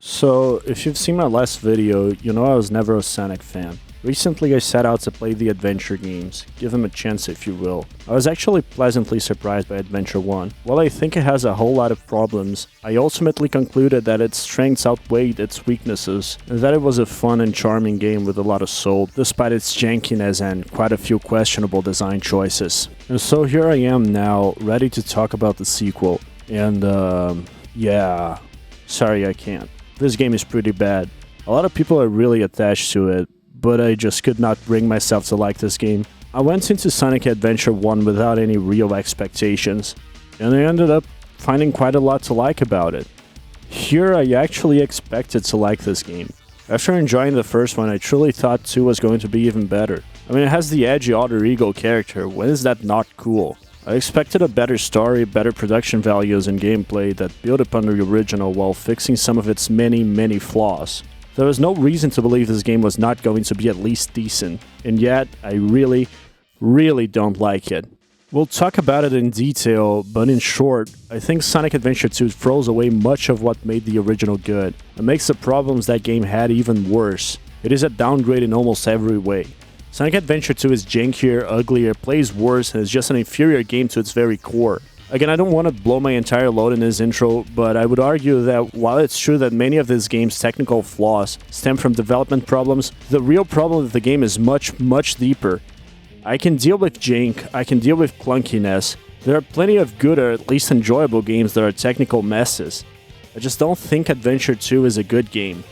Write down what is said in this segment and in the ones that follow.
So, if you've seen my last video, you know I was never a Sonic fan. Recently I set out to play the adventure games, give them a chance if you will. I was actually pleasantly surprised by Adventure 1. While I think it has a whole lot of problems, I ultimately concluded that its strengths outweighed its weaknesses, and that it was a fun and charming game with a lot of soul, despite its jankiness and quite a few questionable design choices. And so here I am now, ready to talk about the sequel, and yeah, sorry I can't. This game is pretty bad. A lot of people are really attached to it, but I just could not bring myself to like this game. I went into Sonic Adventure 1 without any real expectations, and I ended up finding quite a lot to like about it. Here I actually expected to like this game. After enjoying the first one, I truly thought 2 was going to be even better. I mean, it has the edgy alter ego character, when is that not cool? I expected a better story, better production values and gameplay that built upon the original while fixing some of its many flaws. There was no reason to believe this game was not going to be at least decent, and yet I really don't like it. We'll talk about it in detail, but in short, I think Sonic Adventure 2 throws away much of what made the original good, and makes the problems that game had even worse. It is a downgrade in almost every way. Sonic Adventure 2 is jankier, uglier, plays worse, and is just an inferior game to its very core. Again, I don't want to blow my entire load in this intro, but I would argue that while it's true that many of this game's technical flaws stem from development problems, the real problem with the game is much deeper. I can deal with jank, I can deal with clunkiness. There are plenty of good or at least enjoyable games that are technical messes. I just don't think Adventure 2 is a good game.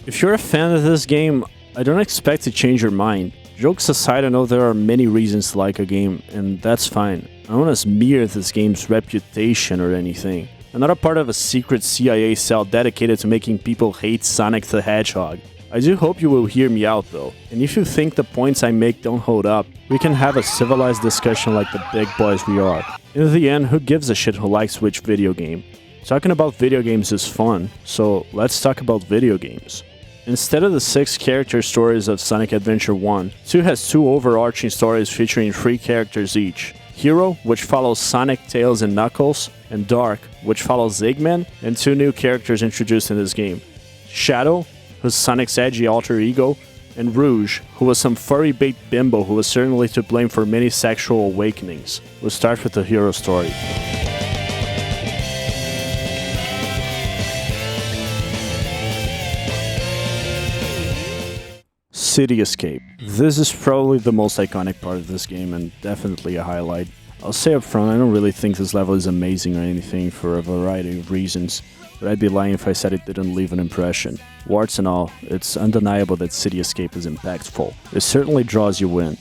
If you're a fan of this game, I don't expect to change your mind. Jokes aside, I know there are many reasons to like a game, and that's fine. I don't want to smear this game's reputation or anything. I'm not a part of a secret CIA cell dedicated to making people hate Sonic the Hedgehog. I do hope you will hear me out though, and if you think the points I make don't hold up, we can have a civilized discussion like the big boys we are. In the end, who gives a shit who likes which video game? Talking about video games is fun, so let's talk about video games. Instead of the 6 character stories of Sonic Adventure 1, 2 has 2 overarching stories featuring 3 characters each. Hero, which follows Sonic, Tails, and Knuckles, and Dark, which follows Eggman, and 2 new characters introduced in this game. Shadow, who's Sonic's edgy alter ego, and Rouge, who was some furry bait bimbo who was certainly to blame for many sexual awakenings. We'll start with the hero story. City Escape. This is probably the most iconic part of this game and definitely a highlight. I'll say up front, I don't really think this level is amazing or anything for a variety of reasons, but I'd be lying if I said it didn't leave an impression. Warts and all, it's undeniable that City Escape is impactful. It certainly draws you in.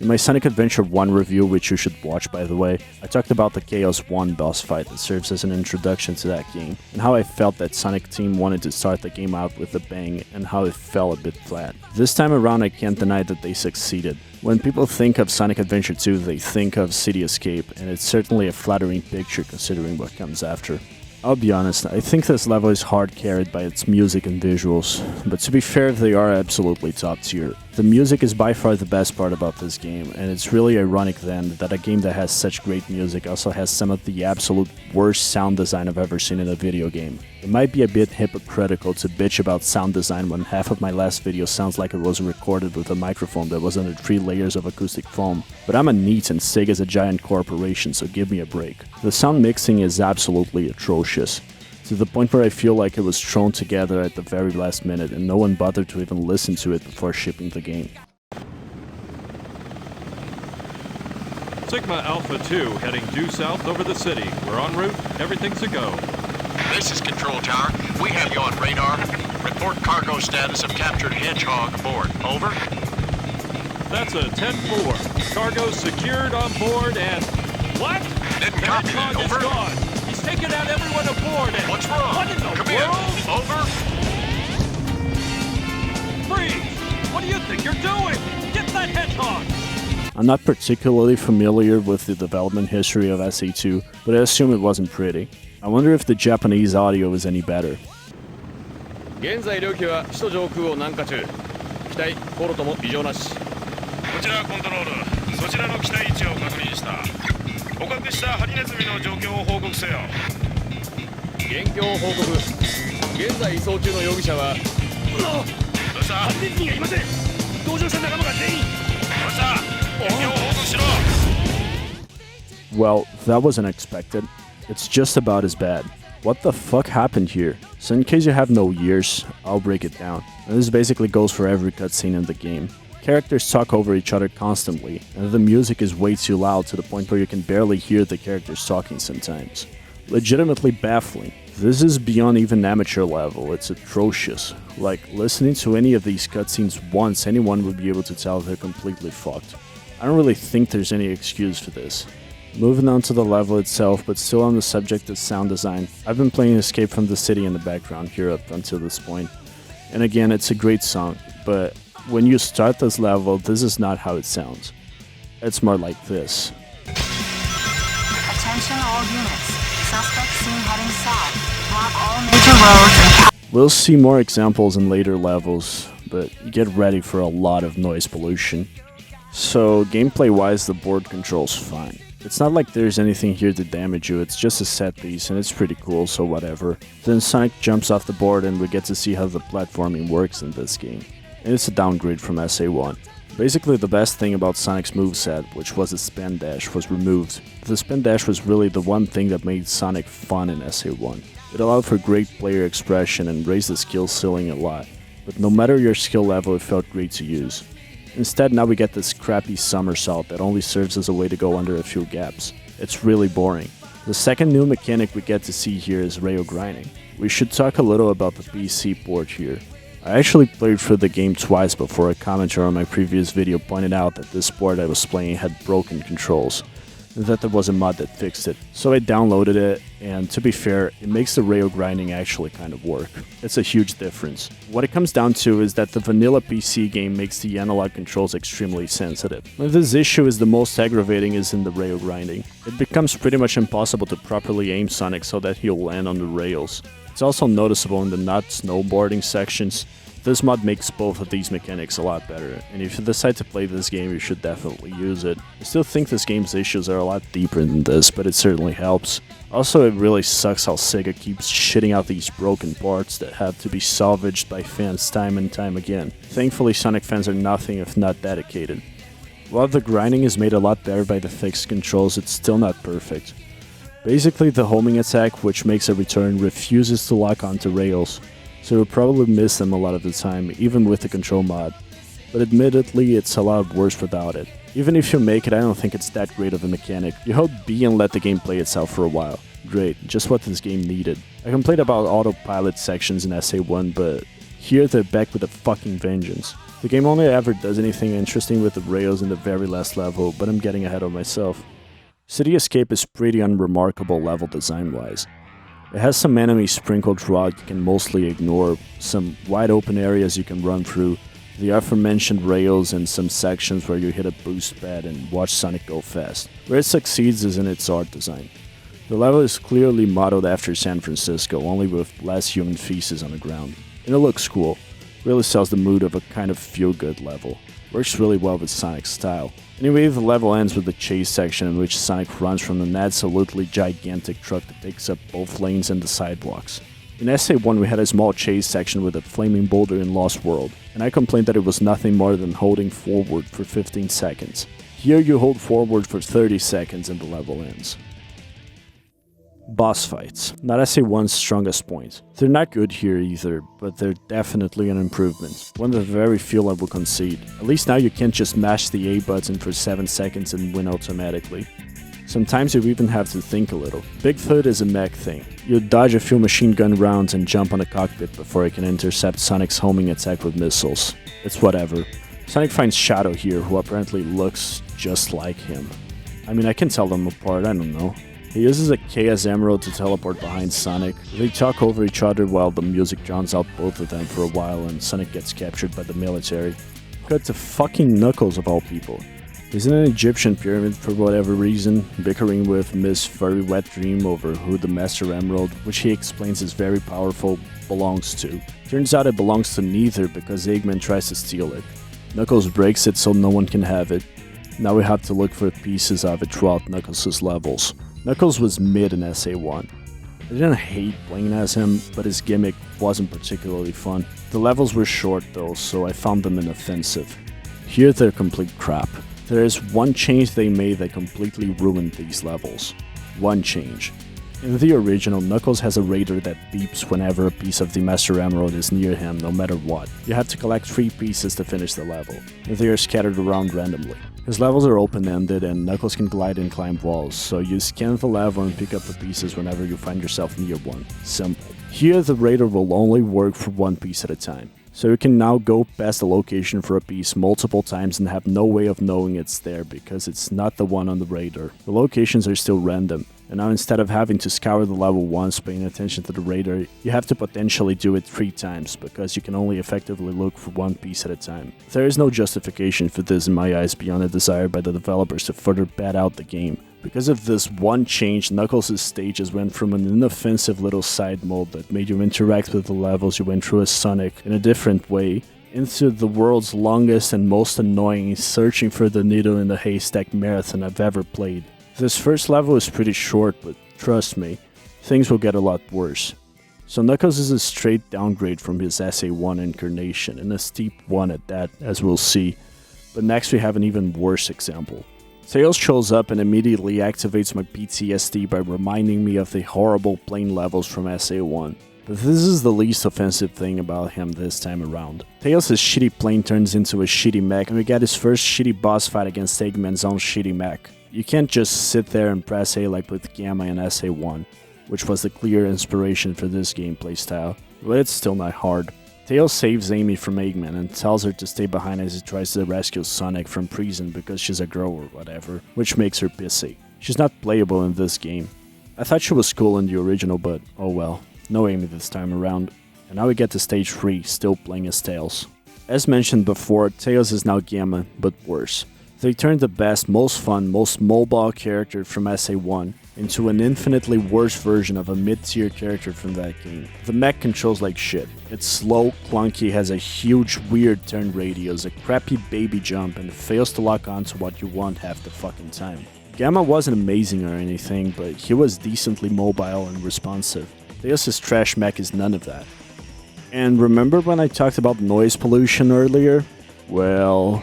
In my Sonic Adventure 1 review, which you should watch by the way, I talked about the Chaos 1 boss fight that serves as an introduction to that game, and how I felt that Sonic Team wanted to start the game out with a bang, and how it fell a bit flat. This time around I can't deny that they succeeded. When people think of Sonic Adventure 2, they think of City Escape, and it's certainly a flattering picture considering what comes after. I'll be honest, I think this level is hard carried by its music and visuals, but to be fair, they are absolutely top tier. The music is by far the best part about this game, and it's really ironic then that a game that has such great music also has some of the absolute worst sound design I've ever seen in a video game. It might be a bit hypocritical to bitch about sound design when half of my last video sounds like it was recorded with a microphone that was under 3 layers of acoustic foam, but I'm a NEET and Sega's a giant corporation, so give me a break. The sound mixing is absolutely atrocious, to the point where I feel like it was thrown together at the very last minute and no one bothered to even listen to it before shipping the game. Sigma Alpha 2 heading due south over the city. We're en route. Everything's a go. This is Control Tower. We have you on radar. Report cargo status of captured Hedgehog aboard. Over. That's a 10-4. Cargo secured on board and... What? Didn't The copy Hedgehog that. is Over. gone. He's taken out everyone aboard and... What's wrong? What in the Come world? in. Over. Freeze! What do you think you're doing? Get that Hedgehog! I'm not particularly familiar with the development history of SA2, but I assume it wasn't pretty. I wonder if the Japanese audio is any better. 現在領域は首都上空を南下中機体航路とも異常なしこちらコントロールそちらの機体位置を確認した捕獲したハリネズミの状況を報告せよ現況報告現在移送中の容疑者はどうした犯人がいません同乗した仲間が全員どうした現場を報告しろ Well, that wasn't expected. It's just about as bad. What the fuck happened here? So in case you have no ears, I'll break it down. And this basically goes for every cutscene in the game. Characters talk over each other constantly, and the music is way too loud to the point where you can barely hear the characters talking sometimes. Legitimately baffling. This is beyond even amateur level, it's atrocious. Like, listening to any of these cutscenes once, anyone would be able to tell they're completely fucked. I don't really think there's any excuse for this. Moving on to the level itself, but still on the subject of sound design, I've been playing Escape from the City in the background here up until this point. And again, it's a great song, but when you start this level, this is not how it sounds. It's more like this. Attention all units. Suspect seen heading south. Block all major roads and... We'll see more examples in later levels, but get ready for a lot of noise pollution. So, gameplay-wise, the board control's fine. It's not like there's anything here to damage you, it's just a set piece and it's pretty cool, so whatever. Then Sonic jumps off the board and we get to see how the platforming works in this game. And it's a downgrade from SA1. Basically the best thing about Sonic's moveset, which was its spin dash, was removed. The spin dash was really the one thing that made Sonic fun in SA1. It allowed for great player expression and raised the skill ceiling a lot. But no matter your skill level, it felt great to use. Instead, now we get this crappy somersault that only serves as a way to go under a few gaps. It's really boring. The second new mechanic we get to see here is rail grinding. We should talk a little about the PC port here. I actually played through the game twice before a commenter on my previous video pointed out that this port I was playing had broken controls, and that there was a mod that fixed it. So I downloaded it, and to be fair, it makes the rail grinding actually kind of work. It's a huge difference. What it comes down to is that the vanilla PC game makes the analog controls extremely sensitive. This issue is the most aggravating is in the rail grinding. It becomes pretty much impossible to properly aim Sonic so that he'll land on the rails. It's also noticeable in the not snowboarding sections. This mod makes both of these mechanics a lot better, and if you decide to play this game, you should definitely use it. I still think this game's issues are a lot deeper than this, but it certainly helps. Also, it really sucks how Sega keeps shitting out these broken parts that have to be salvaged by fans time and time again. Thankfully, Sonic fans are nothing if not dedicated. While the grinding is made a lot better by the fixed controls, it's still not perfect. Basically, the homing attack, which makes a return, refuses to lock onto rails, so you'll probably miss them a lot of the time, even with the control mod. But admittedly, it's a lot worse without it. Even if you make it, I don't think it's that great of a mechanic. You hold B and let the game play itself for a while. Great, just what this game needed. I complained about autopilot sections in SA1, but here they're back with a fucking vengeance. The game only ever does anything interesting with the rails in the very last level, but I'm getting ahead of myself. City Escape is pretty unremarkable level design-wise. It has some enemies sprinkled throughout you can mostly ignore, some wide open areas you can run through, the aforementioned rails, and some sections where you hit a boost pad and watch Sonic go fast. Where it succeeds is in its art design. The level is clearly modeled after San Francisco, only with less human feces on the ground. And it looks cool. Really sells the mood of a kind of feel-good level. Works really well with Sonic's style. Anyway, the level ends with the chase section in which Sonic runs from an absolutely gigantic truck that takes up both lanes and the sidewalks. In SA1 we had a small chase section with a flaming boulder in Lost World, and I complained that it was nothing more than holding forward for 15 seconds. Here you hold forward for 30 seconds and the level ends. Boss fights, not SA1's strongest point. They're not good here either, but they're definitely an improvement. One of the very few I will concede. At least now you can't just mash the A button for 7 seconds and win automatically. Sometimes you even have to think a little. Bigfoot is a mech thing. You dodge a few machine gun rounds and jump on the cockpit before it can intercept Sonic's homing attack with missiles. It's whatever. Sonic finds Shadow here, who apparently looks just like him. I mean, I can tell them apart, I don't know. He uses a Chaos Emerald to teleport behind Sonic. They talk over each other while the music drowns out both of them for a while and Sonic gets captured by the military. Cut to fucking Knuckles of all people. He's in an Egyptian pyramid for whatever reason, bickering with Miss Furry Wet Dream over who the Master Emerald, which he explains is very powerful, belongs to. Turns out it belongs to neither because Eggman tries to steal it. Knuckles breaks it so no one can have it. Now we have to look for pieces of it throughout Knuckles' levels. Knuckles was mid in SA1. I didn't hate playing as him, but his gimmick wasn't particularly fun. The levels were short though, so I found them inoffensive. Here they're complete crap. There is one change they made that completely ruined these levels. One change. In the original, Knuckles has a radar that beeps whenever a piece of the Master Emerald is near him, no matter what. You have to collect 3 pieces to finish the level, and they are scattered around randomly. His levels are open-ended and Knuckles can glide and climb walls, so you scan the level and pick up the pieces whenever you find yourself near one. Simple. Here the radar will only work for 1 piece at a time. So you can now go past the location for a piece multiple times and have no way of knowing it's there because it's not the one on the radar. The locations are still random, and now instead of having to scour the level once paying attention to the radar, you have to potentially do it 3 times because you can only effectively look for 1 piece at a time. There is no justification for this in my eyes beyond a desire by the developers to further pad out the game. Because of this one change, Knuckles' stages went from an inoffensive little side mode that made you interact with the levels you went through as Sonic in a different way, into the world's longest and most annoying searching for the needle in the haystack marathon I've ever played. This first level is pretty short, but trust me, things will get a lot worse. So Knuckles is a straight downgrade from his SA1 incarnation, and a steep one at that, as we'll see. But next we have an even worse example. Tails shows up and immediately activates my PTSD by reminding me of the horrible plane levels from SA1. But this is the least offensive thing about him this time around. Tails' shitty plane turns into a shitty mech, and we get his first shitty boss fight against Eggman's own shitty mech. You can't just sit there and press A like with Gamma in SA1, which was the clear inspiration for this gameplay style, but it's still not hard. Tails saves Amy from Eggman and tells her to stay behind as he tries to rescue Sonic from prison because she's a girl or whatever, which makes her pissy. She's not playable in this game. I thought she was cool in the original, but oh well, no Amy this time around. And now we get to stage 3, still playing as Tails. As mentioned before, Tails is now Gamma, but worse. They turned the best, most fun, most mobile character from SA1 into an infinitely worse version of a mid-tier character from that game. The mech controls like shit. It's slow, clunky, has a huge weird turn radius, a crappy baby jump, and fails to lock onto what you want half the fucking time. Gamma wasn't amazing or anything, but he was decently mobile and responsive. Tails' trash mech is none of that. And remember when I talked about noise pollution earlier? Well...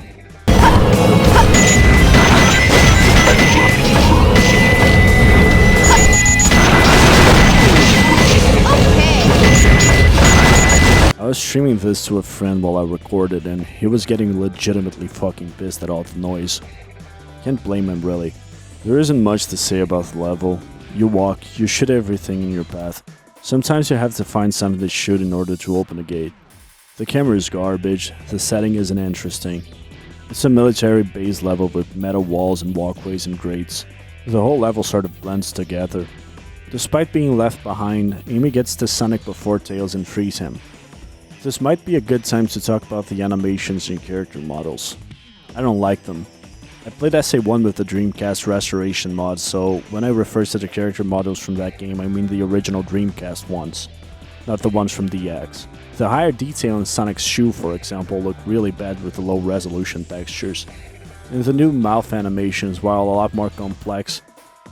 I was streaming this to a friend while I recorded and he was getting legitimately fucking pissed at all the noise. Can't blame him really. There isn't much to say about the level. You walk, you shoot everything in your path. Sometimes you have to find something to shoot in order to open a gate. The camera is garbage, the setting isn't interesting. It's a military base level with metal walls and walkways and grates. The whole level sort of blends together. Despite being left behind, Amy gets to Sonic before Tails and frees him. This might be a good time to talk about the animations and character models. I don't like them. I played SA1 with the Dreamcast restoration mod, so when I refer to the character models from that game, I mean the original Dreamcast ones, not the ones from DX. The higher detail in Sonic's shoe, for example, look really bad with the low resolution textures. And the new mouth animations, while a lot more complex,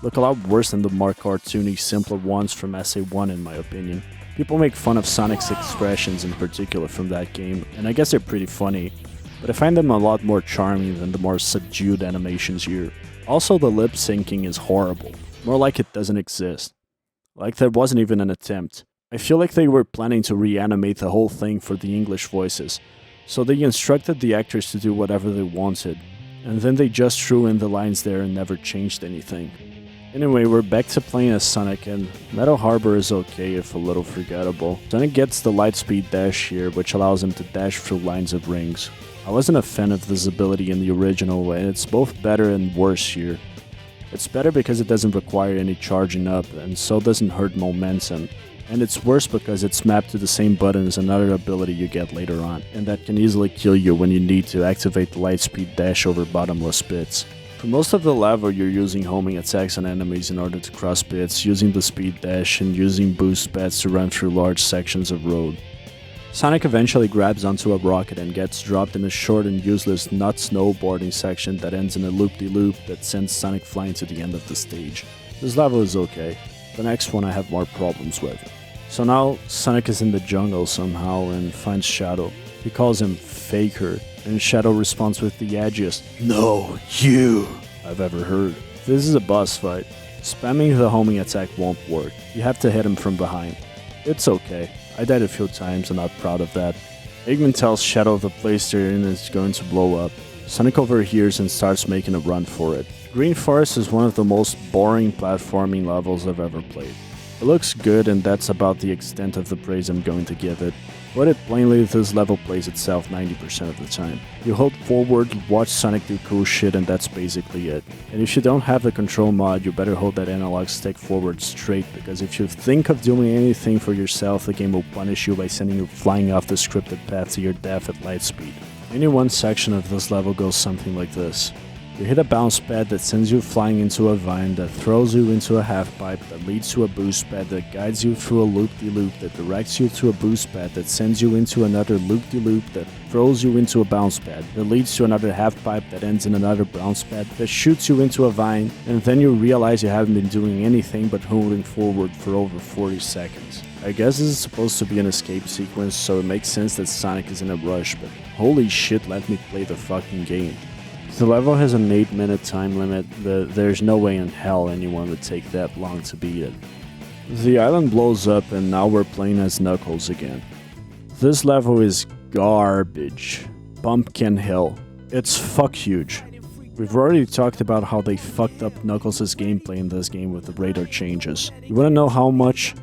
look a lot worse than the more cartoony, simpler ones from SA1 in my opinion. People make fun of Sonic's expressions in particular from that game, and I guess they're pretty funny, but I find them a lot more charming than the more subdued animations here. Also, the lip syncing is horrible, more like it doesn't exist. Like there wasn't even an attempt. I feel like they were planning to reanimate the whole thing for the English voices, so they instructed the actors to do whatever they wanted, and then they just threw in the lines there and never changed anything. Anyway, we're back to playing as Sonic, and Metal Harbor is okay if a little forgettable. Sonic gets the Lightspeed Dash here, which allows him to dash through lines of rings. I wasn't a fan of this ability in the original, and it's both better and worse here. It's better because it doesn't require any charging up, and so doesn't hurt momentum. And it's worse because it's mapped to the same button as another ability you get later on, and that can easily kill you when you need to activate the Lightspeed Dash over bottomless pits. For most of the level, you're using homing attacks on enemies in order to cross pits, using the speed dash, and using boost pads to run through large sections of road. Sonic eventually grabs onto a rocket and gets dropped in a short and useless not snowboarding section that ends in a loop-de-loop that sends Sonic flying to the end of the stage. This level is okay. The next one I have more problems with. So now Sonic is in the jungle somehow and finds Shadow. He calls him Faker, and Shadow responds with the edgiest "No, you" I've ever heard. This is a boss fight. Spamming the homing attack won't work. You have to hit him from behind. It's okay. I died a few times, I'm not proud of that. Eggman tells Shadow the place they're in is going to blow up. Sonic overhears and starts making a run for it. Green Forest is one of the most boring platforming levels I've ever played. It looks good, and that's about the extent of the praise I'm going to give it. Put it plainly, this level plays itself 90% of the time. You hold forward, watch Sonic do cool shit, and that's basically it. And if you don't have the control mod, you better hold that analog stick forward straight, because if you think of doing anything for yourself, the game will punish you by sending you flying off the scripted path to your death at light speed. Any one section of this level goes something like this. You hit a bounce pad that sends you flying into a vine that throws you into a half-pipe that leads to a boost pad that guides you through a loop-de-loop that directs you to a boost pad that sends you into another loop-de-loop that throws you into a bounce pad that leads to another half-pipe that ends in another bounce pad that shoots you into a vine, and then you realize you haven't been doing anything but holding forward for over 40 seconds. I guess this is supposed to be an escape sequence, so it makes sense that Sonic is in a rush, but holy shit, let me play the fucking game. The level has an 8-minute time limit, but there's no way in hell anyone would take that long to beat it. The island blows up and now we're playing as Knuckles again. This level is garbage. Pumpkin Hill. It's fuck huge. We've already talked about how they fucked up Knuckles' gameplay in this game with the radar changes. You wanna know how much?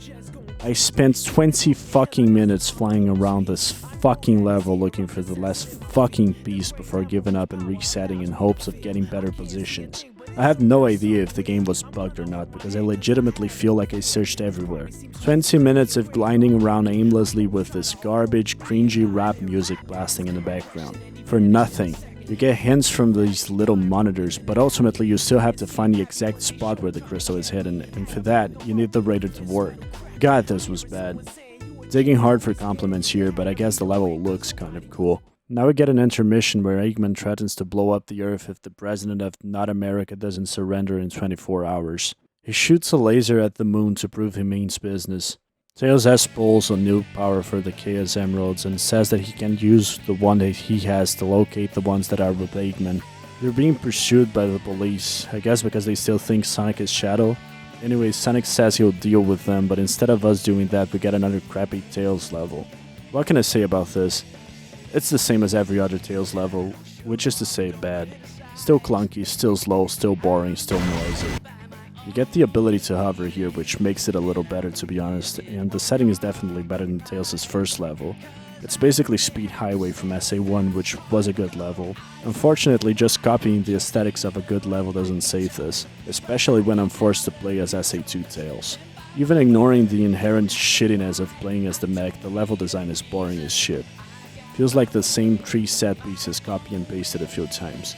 I spent 20 fucking minutes flying around this fucking level looking for the last fucking piece before giving up and resetting in hopes of getting better positions. I have no idea if the game was bugged or not because I legitimately feel like I searched everywhere. 20 minutes of gliding around aimlessly with this garbage, cringy rap music blasting in the background. For nothing. You get hints from these little monitors, but ultimately you still have to find the exact spot where the crystal is hidden, and for that, you need the radar to work. God, this was bad. Digging hard for compliments here, but I guess the level looks kind of cool. Now we get an intermission where Eggman threatens to blow up the Earth if the president of Not America doesn't surrender in 24 hours. He shoots a laser at the moon to prove he means business. Tails has pulls on new power for the Chaos Emeralds and says that he can use the one that he has to locate the ones that are with Eggman. They're being pursued by the police, I guess because they still think Sonic is Shadow. Anyway, Sonic says he'll deal with them, but instead of us doing that, we get another crappy Tails level. What can I say about this? It's the same as every other Tails level, which is to say bad. Still clunky, still slow, still boring, still noisy. You get the ability to hover here, which makes it a little better to be honest, and the setting is definitely better than Tails' first level. It's basically Speed Highway from SA1, which was a good level. Unfortunately, just copying the aesthetics of a good level doesn't save this, especially when I'm forced to play as SA2 Tails. Even ignoring the inherent shittiness of playing as the mech, the level design is boring as shit. Feels like the same 3 set pieces copy and pasted a few times.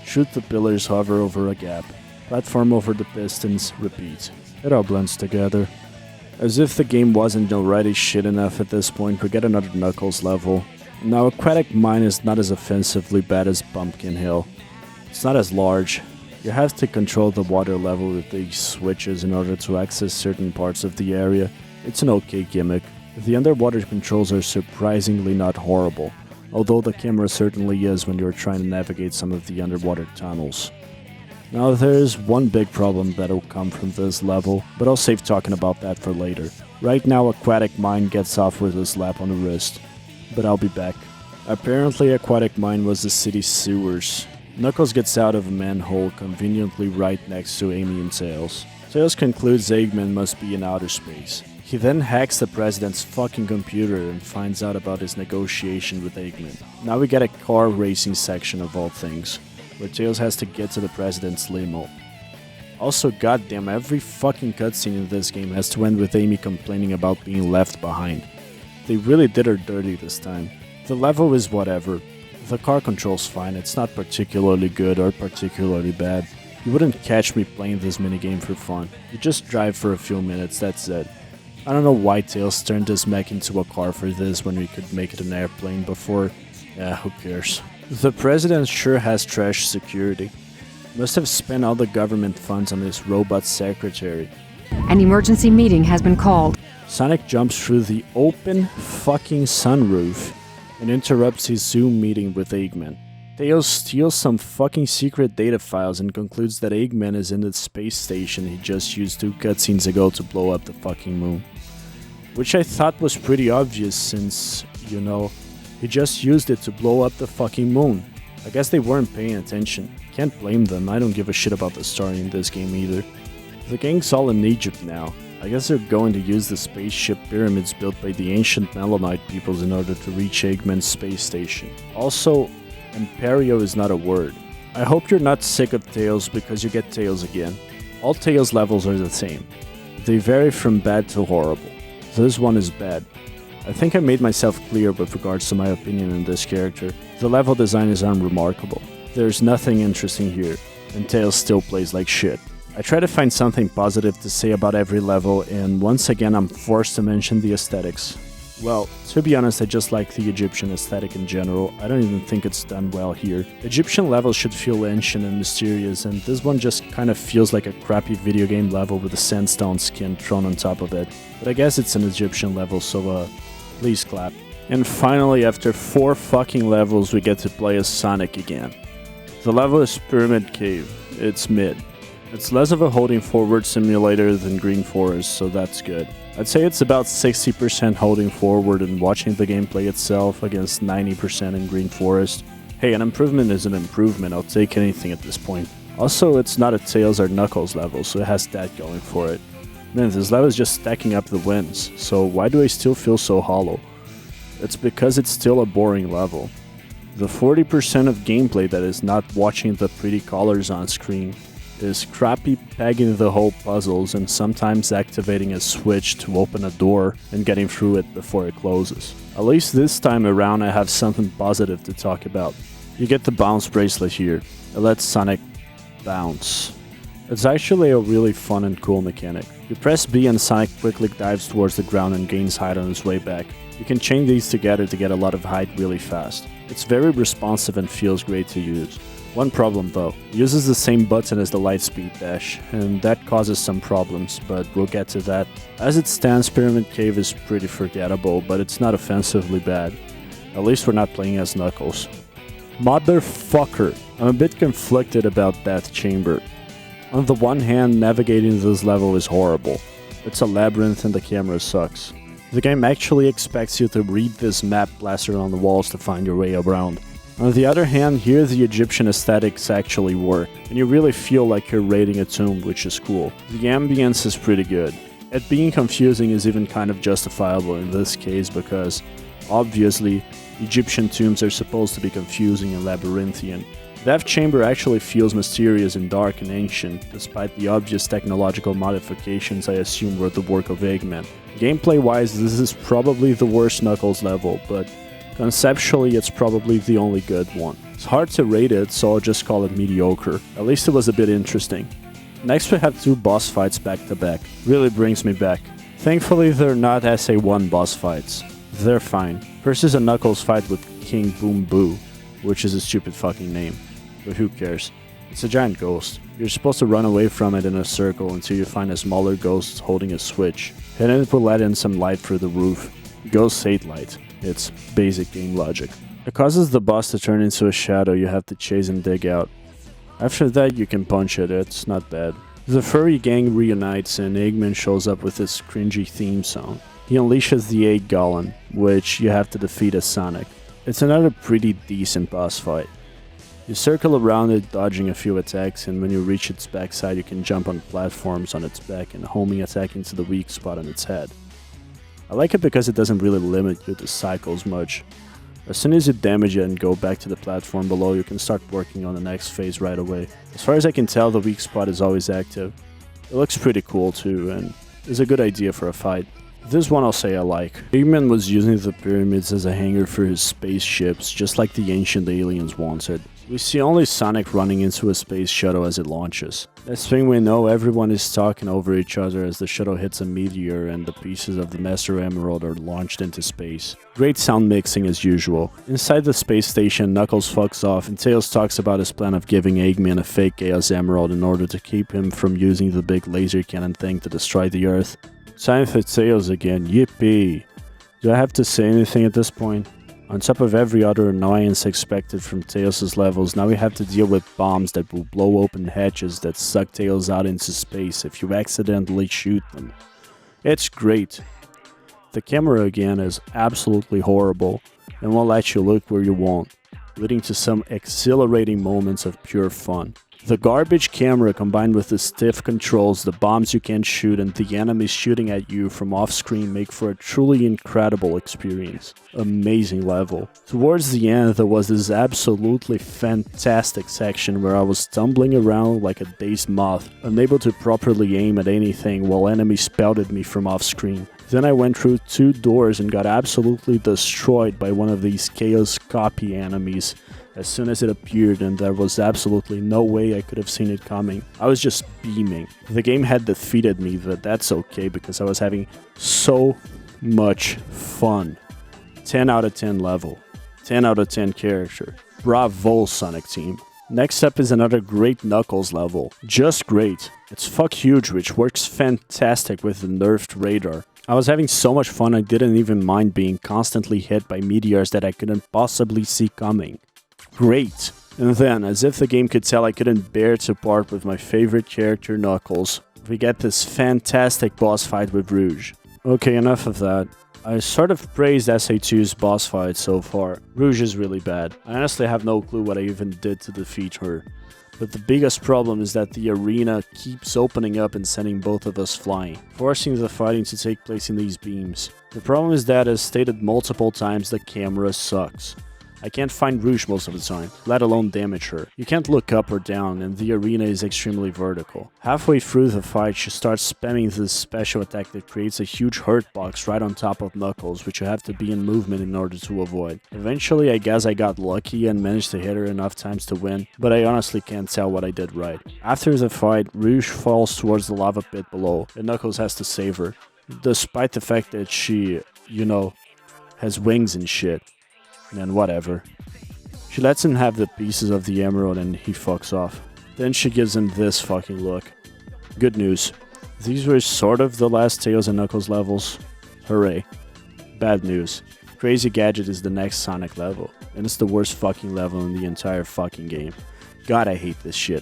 Shoot the pillars, hover over a gap. Platform over the pistons, repeat. It all blends together. As if the game wasn't already shit enough at this point, we get another Knuckles level. Now Aquatic Mine is not as offensively bad as Pumpkin Hill. It's not as large. You have to control the water level with these switches in order to access certain parts of the area. It's an okay gimmick. The underwater controls are surprisingly not horrible, although the camera certainly is when you're trying to navigate some of the underwater tunnels. Now there's one big problem that'll come from this level, but I'll save talking about that for later. Right now Aquatic Mine gets off with a slap on the wrist, but I'll be back. Apparently Aquatic Mine was the city's sewers. Knuckles gets out of a manhole conveniently right next to Amy and Tails. Tails concludes Eggman must be in outer space. He then hacks the president's fucking computer and finds out about his negotiation with Eggman. Now we get a car racing section of all things, where Tails has to get to the president's limo. Also, goddamn, every fucking cutscene in this game has to end with Amy complaining about being left behind. They really did her dirty this time. The level is whatever. The car control's fine, it's not particularly good or particularly bad. You wouldn't catch me playing this minigame for fun. You just drive for a few minutes, that's it. I don't know why Tails turned this mech into a car for this when we could make it an airplane before. Yeah, who cares. The president sure has trash security. Must have spent all the government funds on his robot secretary. An emergency meeting has been called. Sonic jumps through the open fucking sunroof and interrupts his Zoom meeting with Eggman. Tails steals some fucking secret data files and concludes that Eggman is in the space station he just used 2 cutscenes ago to blow up the fucking moon. Which I thought was pretty obvious since, you know, he just used it to blow up the fucking moon. I guess they weren't paying attention. Can't blame them, I don't give a shit about the story in this game either. The gang's all in Egypt now. I guess they're going to use the spaceship pyramids built by the ancient Melonite peoples in order to reach Eggman's space station. Also, Imperio is not a word. I hope you're not sick of Tails because you get Tails again. All Tails levels are the same. They vary from bad to horrible. This one is bad. I think I made myself clear with regards to my opinion on this character. The level design is unremarkable. There's nothing interesting here, and Tails still plays like shit. I try to find something positive to say about every level, and once again I'm forced to mention the aesthetics. Well, to be honest, I just like the Egyptian aesthetic in general. I don't even think it's done well here. Egyptian levels should feel ancient and mysterious, and this one just kind of feels like a crappy video game level with a sandstone skin thrown on top of it. But I guess it's an Egyptian level, so please clap. And finally, after 4 fucking levels, we get to play as Sonic again. The level is Pyramid Cave. It's mid. It's less of a holding forward simulator than Green Forest, so that's good. I'd say it's about 60% holding forward and watching the gameplay itself against 90% in Green Forest. Hey, an improvement is an improvement, I'll take anything at this point. Also, it's not a Tails or Knuckles level, so it has that going for it. Man, this level is just stacking up the wins, so why do I still feel so hollow? It's because it's still a boring level. The 40% of gameplay that is not watching the pretty colors on screen is crappy pegging the whole puzzles and sometimes activating a switch to open a door and getting through it before it closes. At least this time around I have something positive to talk about. You get the bounce bracelet here. It lets Sonic bounce. It's actually a really fun and cool mechanic. You press B and Sonic quickly dives towards the ground and gains height on his way back. You can chain these together to get a lot of height really fast. It's very responsive and feels great to use. One problem though, it uses the same button as the Lightspeed dash, and that causes some problems, but we'll get to that. As it stands, Pyramid Cave is pretty forgettable, but it's not offensively bad. At least we're not playing as Knuckles. Motherfucker! I'm a bit conflicted about Death Chamber. On the one hand, navigating this level is horrible. It's a labyrinth and the camera sucks. The game actually expects you to read this map plastered on the walls to find your way around. On the other hand, here the Egyptian aesthetics actually work, and you really feel like you're raiding a tomb, which is cool. The ambience is pretty good. It being confusing is even kind of justifiable in this case because, obviously, Egyptian tombs are supposed to be confusing and labyrinthian. Death Chamber actually feels mysterious and dark and ancient, despite the obvious technological modifications I assume were the work of Eggman. Gameplay-wise, this is probably the worst Knuckles level, but conceptually it's probably the only good one. It's hard to rate it, so I'll just call it mediocre. At least it was a bit interesting. Next we have 2 boss fights back to back. Really brings me back. Thankfully they're not SA1 boss fights. They're fine. First is a Knuckles fight with King Boom Boo, which is a stupid fucking name. But who cares? It's a giant ghost. You're supposed to run away from it in a circle until you find a smaller ghost holding a switch, and then it will let in some light through the roof. Ghosts hate light. It's basic game logic. It causes the boss to turn into a shadow you have to chase and dig out. After that you can punch it, it's not bad. The furry gang reunites and Eggman shows up with his cringy theme song. He unleashes the Egg Golem, which you have to defeat as Sonic. It's another pretty decent boss fight. You circle around it, dodging a few attacks, and when you reach its backside you can jump on platforms on its back and homing attack into the weak spot on its head. I like it because it doesn't really limit you to cycles much. As soon as you damage it and go back to the platform below, you can start working on the next phase right away. As far as I can tell, the weak spot is always active. It looks pretty cool too, and is a good idea for a fight. This one I'll say I like. Eggman was using the pyramids as a hangar for his spaceships, just like the ancient aliens wanted. We see only Sonic running into a space shuttle as it launches. Next thing we know, everyone is talking over each other as the shuttle hits a meteor and the pieces of the Master Emerald are launched into space. Great sound mixing as usual. Inside the space station, Knuckles fucks off and Tails talks about his plan of giving Eggman a fake Chaos Emerald in order to keep him from using the big laser cannon thing to destroy the Earth. Time for Tails again, yippee! Do I have to say anything at this point? On top of every other annoyance expected from Tails' levels, now we have to deal with bombs that will blow open hatches that suck Tails out into space if you accidentally shoot them. It's great. The camera again is absolutely horrible and won't let you look where you want, leading to some exhilarating moments of pure fun. The garbage camera combined with the stiff controls, the bombs you can't shoot, and the enemies shooting at you from off-screen make for a truly incredible experience. Amazing level. Towards the end, there was this absolutely fantastic section where I was stumbling around like a dazed moth, unable to properly aim at anything while enemies spouted me from off-screen. Then I went through 2 doors and got absolutely destroyed by one of these Chaos Copy enemies as soon as it appeared, and there was absolutely no way I could have seen it coming. I was just beaming. The game had defeated me, but that's okay because I was having so much fun. 10 out of 10 level. 10 out of 10 character. Bravo, Sonic Team. Next up is another great Knuckles level. Just great. It's Fuck Huge, which works fantastic with the nerfed radar. I was having so much fun I didn't even mind being constantly hit by meteors that I couldn't possibly see coming. Great. And then, as if the game could tell I couldn't bear to part with my favorite character Knuckles, we get this fantastic boss fight with Rouge. Okay, enough of that. I sort of praised SA2's boss fight so far. Rouge is really bad. I honestly have no clue what I even did to defeat her. But the biggest problem is that the arena keeps opening up and sending both of us flying, forcing the fighting to take place in these beams. The problem is that, as stated multiple times, the camera sucks. I can't find Rouge most of the time, let alone damage her. You can't look up or down, and the arena is extremely vertical. Halfway through the fight, she starts spamming this special attack that creates a huge hurt box right on top of Knuckles, which you have to be in movement in order to avoid. Eventually, I guess I got lucky and managed to hit her enough times to win, but I honestly can't tell what I did right. After the fight, Rouge falls towards the lava pit below, and Knuckles has to save her, despite the fact that she, has wings and shit. And whatever. She lets him have the pieces of the emerald and he fucks off. Then she gives him this fucking look. Good news. These were sort of the last Tails and Knuckles levels. Hooray. Bad news. Crazy Gadget is the next Sonic level, and it's the worst fucking level in the entire fucking game. God, I hate this shit.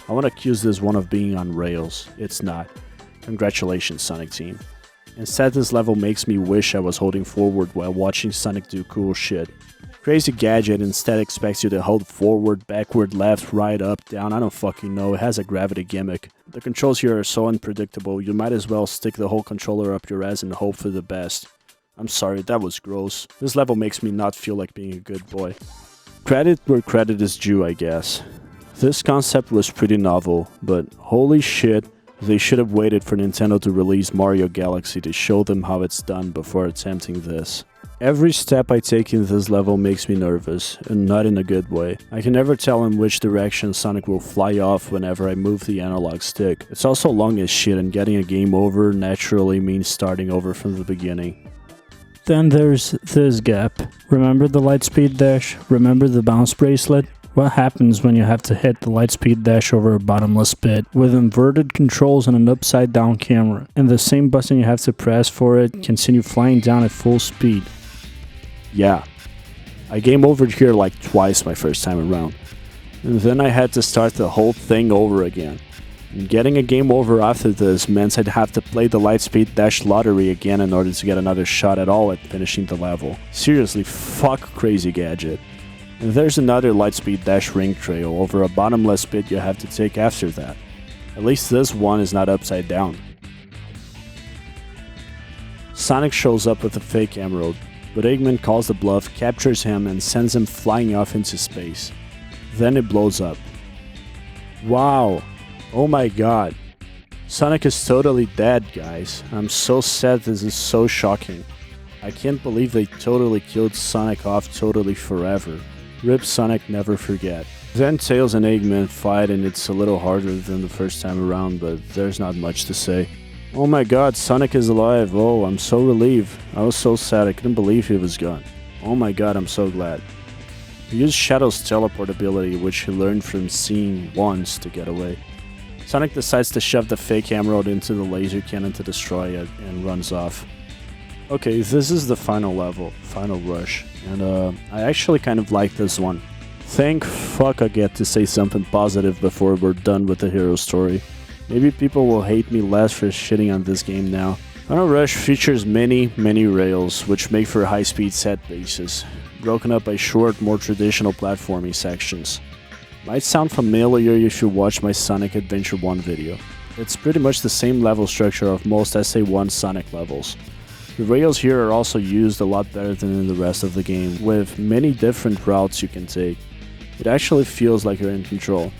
I want to accuse this one of being on rails. It's not. Congratulations, Sonic Team. Instead, this level makes me wish I was holding forward while watching Sonic do cool shit. Crazy Gadget instead expects you to hold forward, backward, left, right, up, down, I don't fucking know, it has a gravity gimmick. The controls here are so unpredictable, you might as well stick the whole controller up your ass and hope for the best. I'm sorry, that was gross. This level makes me not feel like being a good boy. Credit where credit is due, I guess. This concept was pretty novel, but holy shit, they should have waited for Nintendo to release Mario Galaxy to show them how it's done before attempting this. Every step I take in this level makes me nervous, and not in a good way. I can never tell in which direction Sonic will fly off whenever I move the analog stick. It's also long as shit, and getting a game over naturally means starting over from the beginning. Then there's this gap. Remember the lightspeed dash? Remember the bounce bracelet? What happens when you have to hit the lightspeed dash over a bottomless pit with inverted controls and an upside down camera, and the same button you have to press for it can send you flying down at full speed? Yeah, I game overed here like twice my first time around, and then I had to start the whole thing over again. And getting a game over after this meant I'd have to play the Lightspeed Dash lottery again in order to get another shot at all at finishing the level. Seriously, fuck Crazy Gadget. And there's another Lightspeed Dash ring trail over a bottomless pit you have to take after that. At least this one is not upside down. Sonic shows up with a fake emerald, but Eggman calls the bluff, captures him, and sends him flying off into space. Then it blows up. Wow! Oh my god. Sonic is totally dead, guys. I'm so sad, this is so shocking. I can't believe they totally killed Sonic off totally forever. Rip Sonic, never forget. Then Tails and Eggman fight and it's a little harder than the first time around, but there's not much to say. Oh my god, Sonic is alive. Oh, I'm so relieved. I was so sad, I couldn't believe he was gone. Oh my god, I'm so glad. He used Shadow's teleport ability, which he learned from seeing once to get away. Sonic decides to shove the fake emerald into the laser cannon to destroy it, and runs off. Okay, this is the final level, Final Rush, and I actually kind of like this one. Thank fuck I get to say something positive before we're done with the hero story. Maybe people will hate me less for shitting on this game now. Final Rush features many rails, which make for high-speed set bases, broken up by short, more traditional platforming sections. Might sound familiar if you watch my Sonic Adventure 1 video. It's pretty much the same level structure of most SA1 Sonic levels. The rails here are also used a lot better than in the rest of the game, with many different routes you can take. It actually feels like you're in control.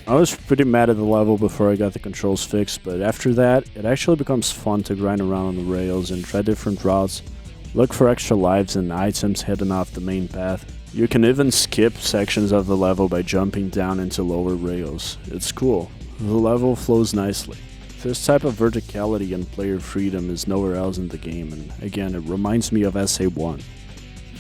I was pretty mad at the level before I got the controls fixed, but after that, it actually becomes fun to grind around on the rails and try different routes, look for extra lives and items hidden off the main path. You can even skip sections of the level by jumping down into lower rails. It's cool. The level flows nicely. This type of verticality and player freedom is nowhere else in the game, and again, it reminds me of SA1.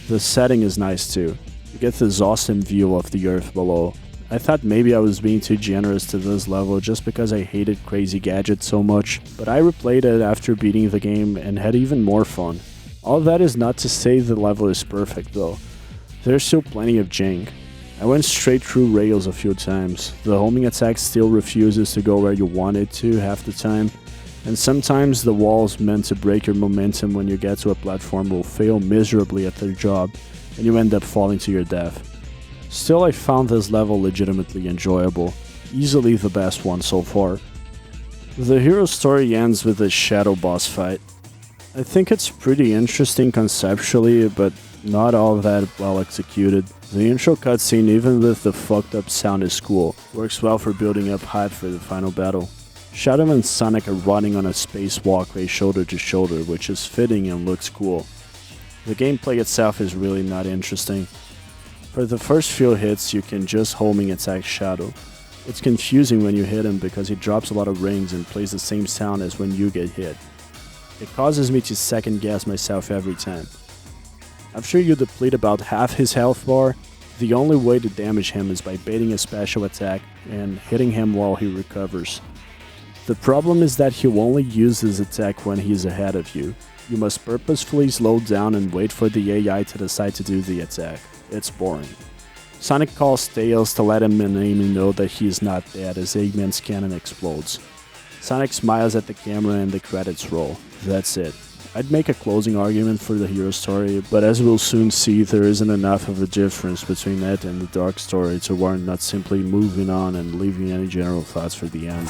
The setting is nice too. You get this awesome view of the earth below. I thought maybe I was being too generous to this level just because I hated Crazy Gadget so much, but I replayed it after beating the game and had even more fun. All that is not to say the level is perfect though. There's still plenty of jank. I went straight through rails a few times. The homing attack still refuses to go where you want it to half the time, and sometimes the walls meant to break your momentum when you get to a platform will fail miserably at their job, and you end up falling to your death. Still, I found this level legitimately enjoyable, easily the best one so far. The hero story ends with a shadow boss fight. I think it's pretty interesting conceptually, but not all that well executed. The intro cutscene, even with the fucked up sound, is cool, works well for building up hype for the final battle. Shadow and Sonic are running on a space walkway shoulder to shoulder, which is fitting and looks cool. The gameplay itself is really not interesting. For the first few hits, you can just homing attack Shadow. It's confusing when you hit him because he drops a lot of rings and plays the same sound as when you get hit. It causes me to second guess myself every time. After you deplete about half his health bar, the only way to damage him is by baiting a special attack and hitting him while he recovers. The problem is that he'll only use his attack when he's ahead of you. You must purposefully slow down and wait for the AI to decide to do the attack. It's boring. Sonic calls Tails to let him and Amy know that he is not dead as Eggman's cannon explodes. Sonic smiles at the camera and the credits roll. That's it. I'd make a closing argument for the hero story, but as we'll soon see, there isn't enough of a difference between it and the dark story to warrant not simply moving on and leaving any general thoughts for the end.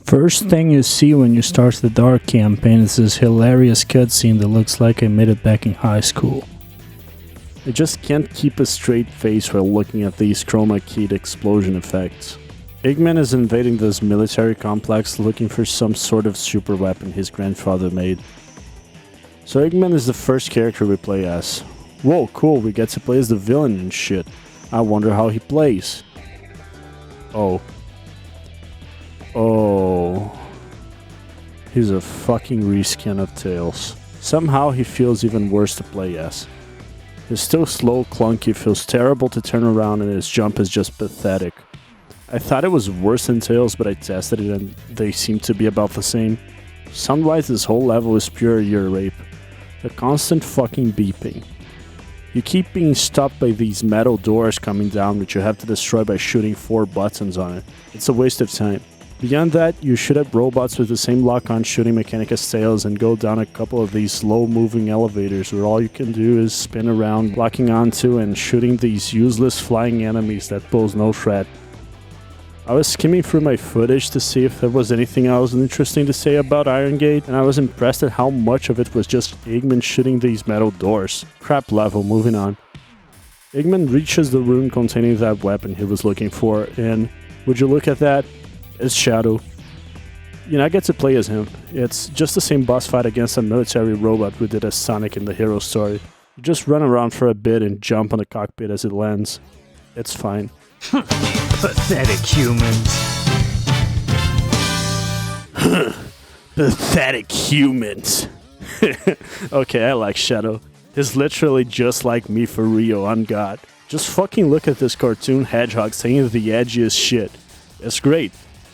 First thing you see when you start the Dark campaign is this hilarious cutscene that looks like I made it back in high school. I just can't keep a straight face while looking at these chroma keyed explosion effects. Eggman is invading this military complex looking for some sort of super weapon his grandfather made. So Eggman is the first character we play as. Whoa, cool, we get to play as the villain and shit. I wonder how he plays. Oh, he's a fucking reskin of Tails. Somehow he feels even worse to play as. He's still slow, clunky, feels terrible to turn around, and his jump is just pathetic. I thought it was worse than Tails, but I tested it and they seem to be about the same. Sound-wise, this whole level is pure ear rape. The constant fucking beeping. You keep being stopped by these metal doors coming down which you have to destroy by shooting 4 buttons on it. It's a waste of time. Beyond that, you shoot at robots with the same lock-on shooting mechanic as Tails and go down a couple of these slow-moving elevators where all you can do is spin around, locking onto and shooting these useless flying enemies that pose no threat. I was skimming through my footage to see if there was anything else interesting to say about Iron Gate, and I was impressed at how much of it was just Eggman shooting these metal doors. Crap level, moving on. Eggman reaches the room containing that weapon he was looking for, and would you look at that? It's Shadow. I get to play as him. It's just the same boss fight against a military robot we did as Sonic in the hero story. You just run around for a bit and jump on the cockpit as it lands. It's fine. Pathetic humans. Pathetic humans. Okay, I like Shadow. He's literally just like me for real, on God. Just fucking look at this cartoon hedgehog saying the edgiest shit. It's great.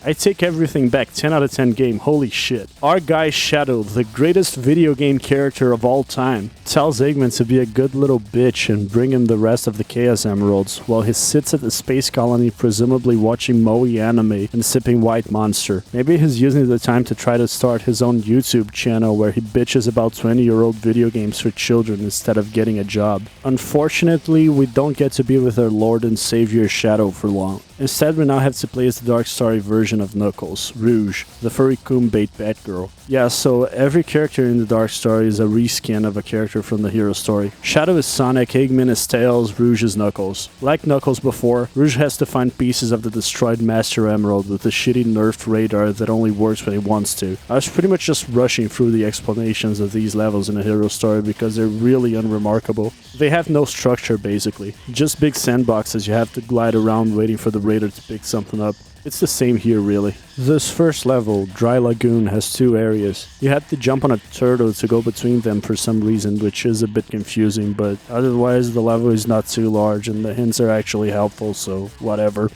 I take everything back, 10 out of 10 game, holy shit. Our guy Shadow, the greatest video game character of all time, tells Eggman to be a good little bitch and bring him the rest of the Chaos Emeralds, while he sits at the space colony presumably watching Moe anime and sipping White Monster. Maybe he's using the time to try to start his own YouTube channel where he bitches about 20-year-old video games for children instead of getting a job. Unfortunately, we don't get to be with our Lord and Savior Shadow for long. Instead, we now have to play as the Dark Story version of Knuckles, Rouge, the furry Kumbait Batgirl. Yeah, so every character in the Dark Story is a reskin of a character from the hero story. Shadow is Sonic, Eggman is Tails, Rouge is Knuckles. Like Knuckles before, Rouge has to find pieces of the destroyed Master Emerald with a shitty nerfed radar that only works when he wants to. I was pretty much just rushing through the explanations of these levels in a hero story because they're really unremarkable. They have no structure basically, just big sandboxes you have to glide around waiting for the radar to pick something up. It's the same here really. This first level, Dry Lagoon, has two areas. You have to jump on a turtle to go between them for some reason, which is a bit confusing, but otherwise the level is not too large and the hints are actually helpful, so whatever.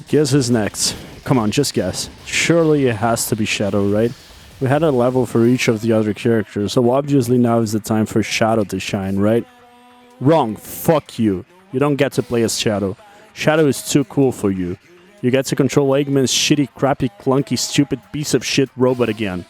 Guess who's next? Come on, just guess. Surely it has to be Shadow, right? We had a level for each of the other characters, so obviously now is the time for Shadow to shine, right? Wrong, fuck you. You don't get to play as Shadow. Shadow is too cool for you. You get to control Eggman's shitty, crappy, clunky, stupid piece of shit robot again.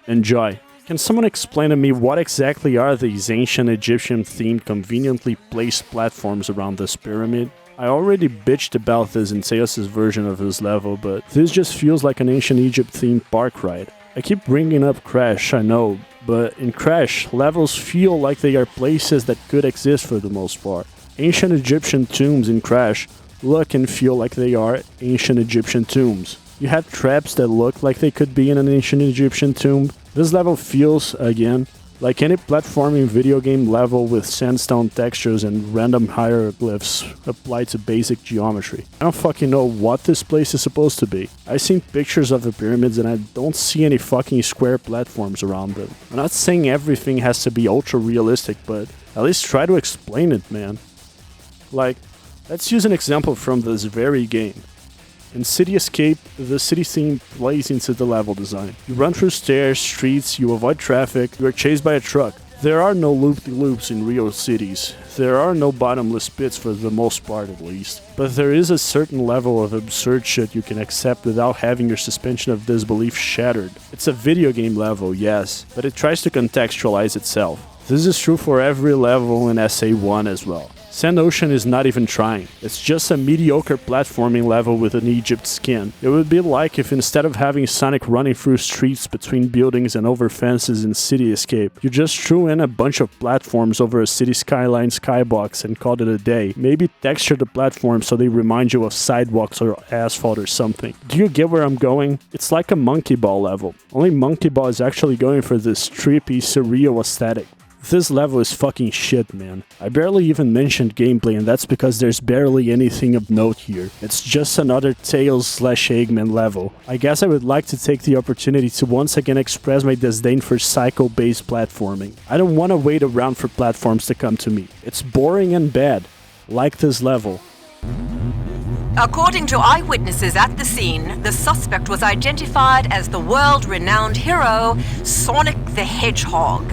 Enjoy. Can someone explain to me what exactly are these ancient Egyptian-themed, conveniently placed platforms around this pyramid? I already bitched about this in Tails' version of this level, but this just feels like an ancient Egypt-themed park ride. I keep bringing up Crash, I know, but in Crash, levels feel like they are places that could exist for the most part. Ancient Egyptian tombs in Crash look and feel like they are ancient Egyptian tombs. You have traps that look like they could be in an ancient Egyptian tomb. This level feels, again, like any platforming video game level with sandstone textures and random hieroglyphs applied to basic geometry. I don't fucking know what this place is supposed to be. I've seen pictures of the pyramids and I don't see any fucking square platforms around them. I'm not saying everything has to be ultra realistic, but at least try to explain it, man. Like, let's use an example from this very game. In City Escape, the city theme plays into the level design. You run through stairs, streets, you avoid traffic, you are chased by a truck. There are no loop-de-loops in real cities. There are no bottomless pits for the most part at least. But there is a certain level of absurd shit you can accept without having your suspension of disbelief shattered. It's a video game level, yes, but it tries to contextualize itself. This is true for every level in SA1 as well. Sand Ocean is not even trying. It's just a mediocre platforming level with an Egypt skin. It would be like if instead of having Sonic running through streets between buildings and over fences in City Escape, you just threw in a bunch of platforms over a city skyline skybox and called it a day. Maybe texture the platforms so they remind you of sidewalks or asphalt or something. Do you get where I'm going? It's like a Monkey Ball level. Only Monkey Ball is actually going for this trippy, surreal aesthetic. This level is fucking shit, man. I barely even mentioned gameplay, and that's because there's barely anything of note here. It's just another Tails/Eggman level. I guess I would like to take the opportunity to once again express my disdain for cycle-based platforming. I don't want to wait around for platforms to come to me. It's boring and bad. Like this level. According to eyewitnesses at the scene, the suspect was identified as the world-renowned hero, Sonic the Hedgehog.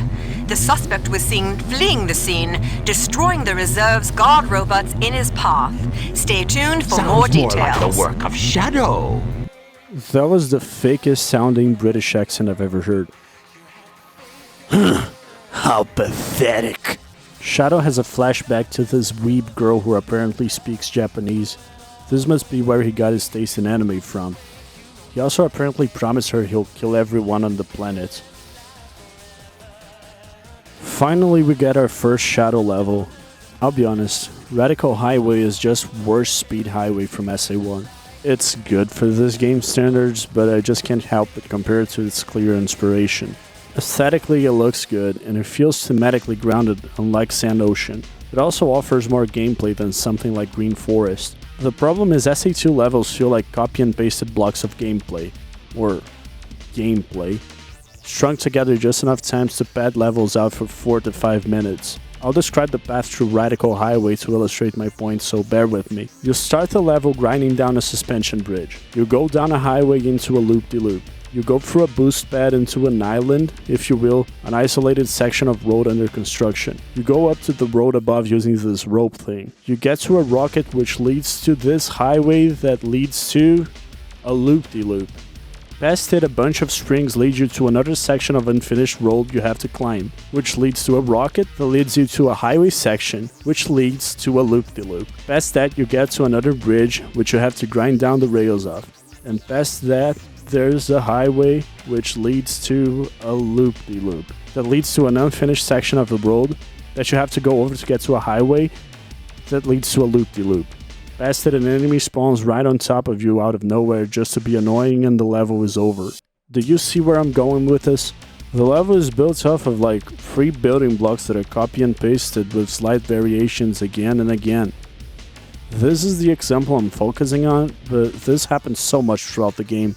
The suspect was seen fleeing the scene, destroying the reserve's guard robots in his path. Stay tuned for more details. Sounds more like the work of Shadow. That was the fakest sounding British accent I've ever heard. How pathetic. Shadow has a flashback to this weeb girl who apparently speaks Japanese. This must be where he got his taste in anime from. He also apparently promised her he'll kill everyone on the planet. Finally, we get our first Shadow level. I'll be honest, Radical Highway is just worse Speed Highway from SA1. It's good for this game's standards, but I just can't help but compare it to its clear inspiration. Aesthetically, it looks good, and it feels thematically grounded, unlike Sand Ocean. It also offers more gameplay than something like Green Forest. The problem is SA2 levels feel like copy and pasted blocks of gameplay, or gameplay, strung together just enough times to pad levels out for 4 to 5 minutes. I'll describe the path through Radical Highway to illustrate my point, so bear with me. You start the level grinding down a suspension bridge. You go down a highway into a loop-de-loop. You go through a boost pad into an island, if you will, an isolated section of road under construction. You go up to the road above using this rope thing. You get to a rocket which leads to this highway that leads to a loop-de-loop. Past it, a bunch of springs lead you to another section of unfinished road you have to climb, which leads to a rocket that leads you to a highway section, which leads to a loop-de-loop. Past that, you get to another bridge, which you have to grind down the rails of. And past that, there's a highway which leads to a loop-de-loop that leads to an unfinished section of the road that you have to go over to get to a highway that leads to a loop-de-loop. Past it, an enemy spawns right on top of you out of nowhere just to be annoying, and the level is over. Do you see where I'm going with this? The level is built off of like 3 building blocks that are copy and pasted with slight variations again and again. This is the example I'm focusing on, but this happens so much throughout the game.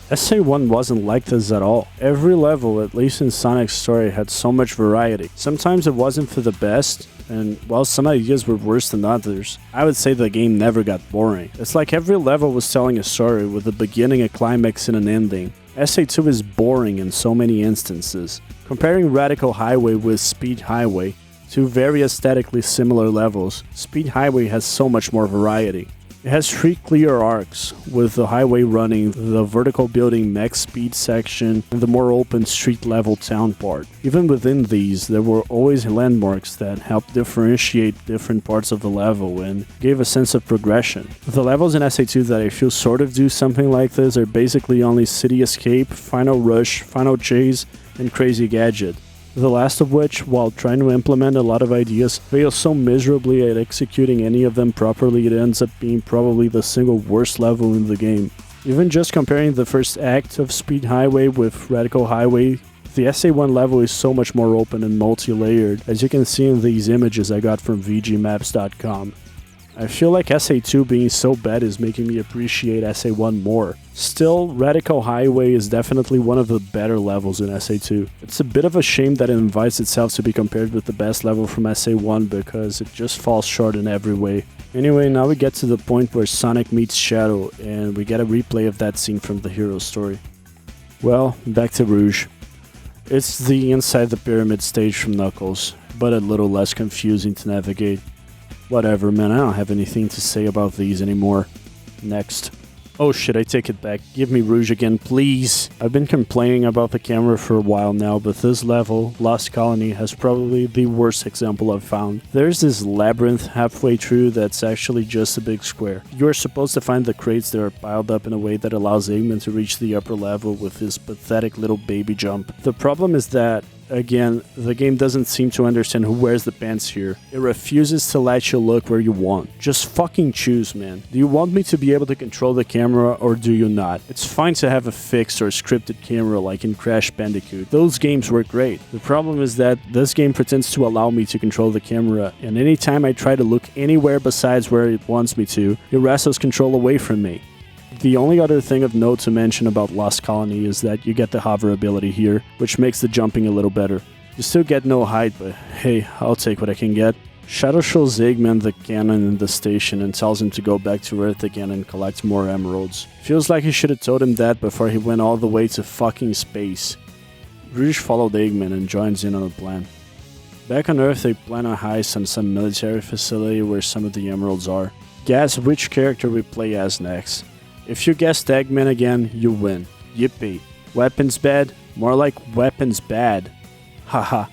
SA1 wasn't like this at all. Every level, at least in Sonic's story, had so much variety. Sometimes it wasn't for the best, and while some ideas were worse than others, I would say the game never got boring. It's like every level was telling a story with a beginning, a climax, and an ending. SA2 is boring in so many instances. Comparing Radical Highway with Speed Highway, two very aesthetically similar levels, Speed Highway has so much more variety. It has 3 clear arcs, with the highway running, the vertical building max speed section, and the more open street level town part. Even within these, there were always landmarks that helped differentiate different parts of the level and gave a sense of progression. The levels in SA2 that I feel sort of do something like this are basically only City Escape, Final Rush, Final Chase, and Crazy Gadget. The last of which, while trying to implement a lot of ideas, fails so miserably at executing any of them properly it ends up being probably the single worst level in the game. Even just comparing the first act of Speed Highway with Radical Highway, the SA1 level is so much more open and multi-layered, as you can see in these images I got from VGMaps.com. I feel like SA2 being so bad is making me appreciate SA1 more. Still, Radical Highway is definitely one of the better levels in SA2. It's a bit of a shame that it invites itself to be compared with the best level from SA1 because it just falls short in every way. Anyway, now we get to the point where Sonic meets Shadow and we get a replay of that scene from the hero story. Well, back to Rouge. It's the inside the pyramid stage from Knuckles, but a little less confusing to navigate. Whatever, man, I don't have anything to say about these anymore. Next. Oh shit, I take it back. Give me Rouge again, please. I've been complaining about the camera for a while now, but this level, Lost Colony, has probably the worst example I've found. There's this labyrinth halfway through that's actually just a big square. You're supposed to find the crates that are piled up in a way that allows Eggman to reach the upper level with his pathetic little baby jump. The problem is that, again, the game doesn't seem to understand who wears the pants here. It refuses to let you look where you want. Just fucking choose, man. Do you want me to be able to control the camera or do you not? It's fine to have a fixed or scripted camera like in Crash Bandicoot. Those games work great. The problem is that this game pretends to allow me to control the camera, and anytime I try to look anywhere besides where it wants me to, it wrestles control away from me. The only other thing of note to mention about Lost Colony is that you get the hover ability here, which makes the jumping a little better. You still get no height, but hey, I'll take what I can get. Shadow shows Eggman the cannon in the station and tells him to go back to Earth again and collect more emeralds. Feels like he should have told him that before he went all the way to fucking space. Rouge followed Eggman and joins in on the plan. Back on Earth, they plan a heist on some military facility where some of the emeralds are. Guess which character we play as next. If you guessed Eggman again, you win. Yippee. Weapons bad? More like weapons bad. Haha.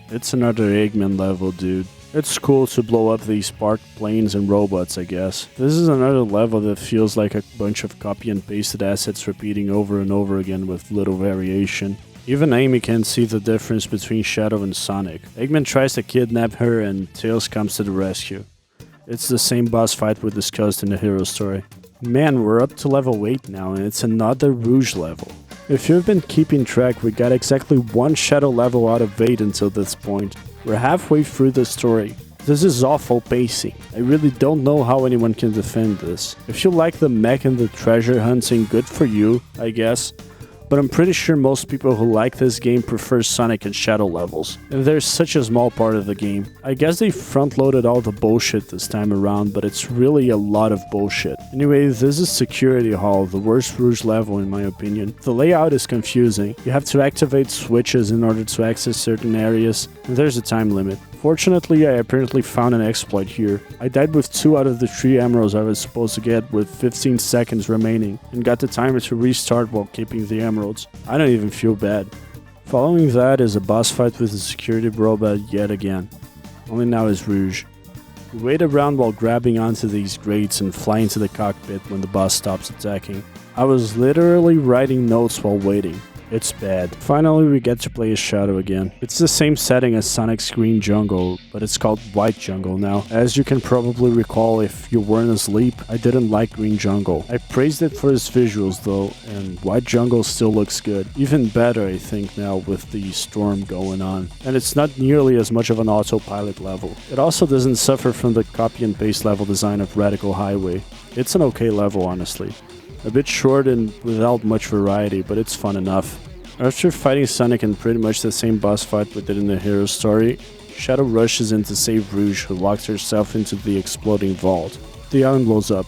It's another Eggman level, dude. It's cool to blow up these spark planes and robots, I guess. This is another level that feels like a bunch of copy and pasted assets repeating over and over again with little variation. Even Amy can see the difference between Shadow and Sonic. Eggman tries to kidnap her and Tails comes to the rescue. It's the same boss fight we discussed in the hero story. Man, we're up to level 8 now and it's another Rouge level. If you've been keeping track, we got exactly one Shadow level out of 8 until this point. We're halfway through the story. This is awful pacing. I really don't know how anyone can defend this. If you like the mech and the treasure hunting, good for you, I guess. But I'm pretty sure most people who like this game prefer Sonic and Shadow levels. And they're such a small part of the game. I guess they front-loaded all the bullshit this time around, but it's really a lot of bullshit. Anyway, this is Security Hall, the worst Rouge level in my opinion. The layout is confusing. You have to activate switches in order to access certain areas, and there's a time limit. Fortunately, I apparently found an exploit here. I died with 2 out of the 3 emeralds I was supposed to get with 15 seconds remaining, and got the timer to restart while keeping the emeralds. I don't even feel bad. Following that is a boss fight with the security robot yet again. Only now is Rouge. We wait around while grabbing onto these grates and fly into the cockpit when the boss stops attacking. I was literally writing notes while waiting. It's bad. Finally, we get to play as Shadow again. It's the same setting as Sonic's Green Jungle, but it's called White Jungle now. As you can probably recall if you weren't asleep, I didn't like Green Jungle. I praised it for its visuals though, and White Jungle still looks good. Even better I think now with the storm going on. And it's not nearly as much of an autopilot level. It also doesn't suffer from the copy and paste level design of Radical Highway. It's an okay level honestly. A bit short and without much variety, but it's fun enough. After fighting Sonic in pretty much the same boss fight we did in the hero story, Shadow rushes in to save Rouge, who locks herself into the exploding vault. The island blows up.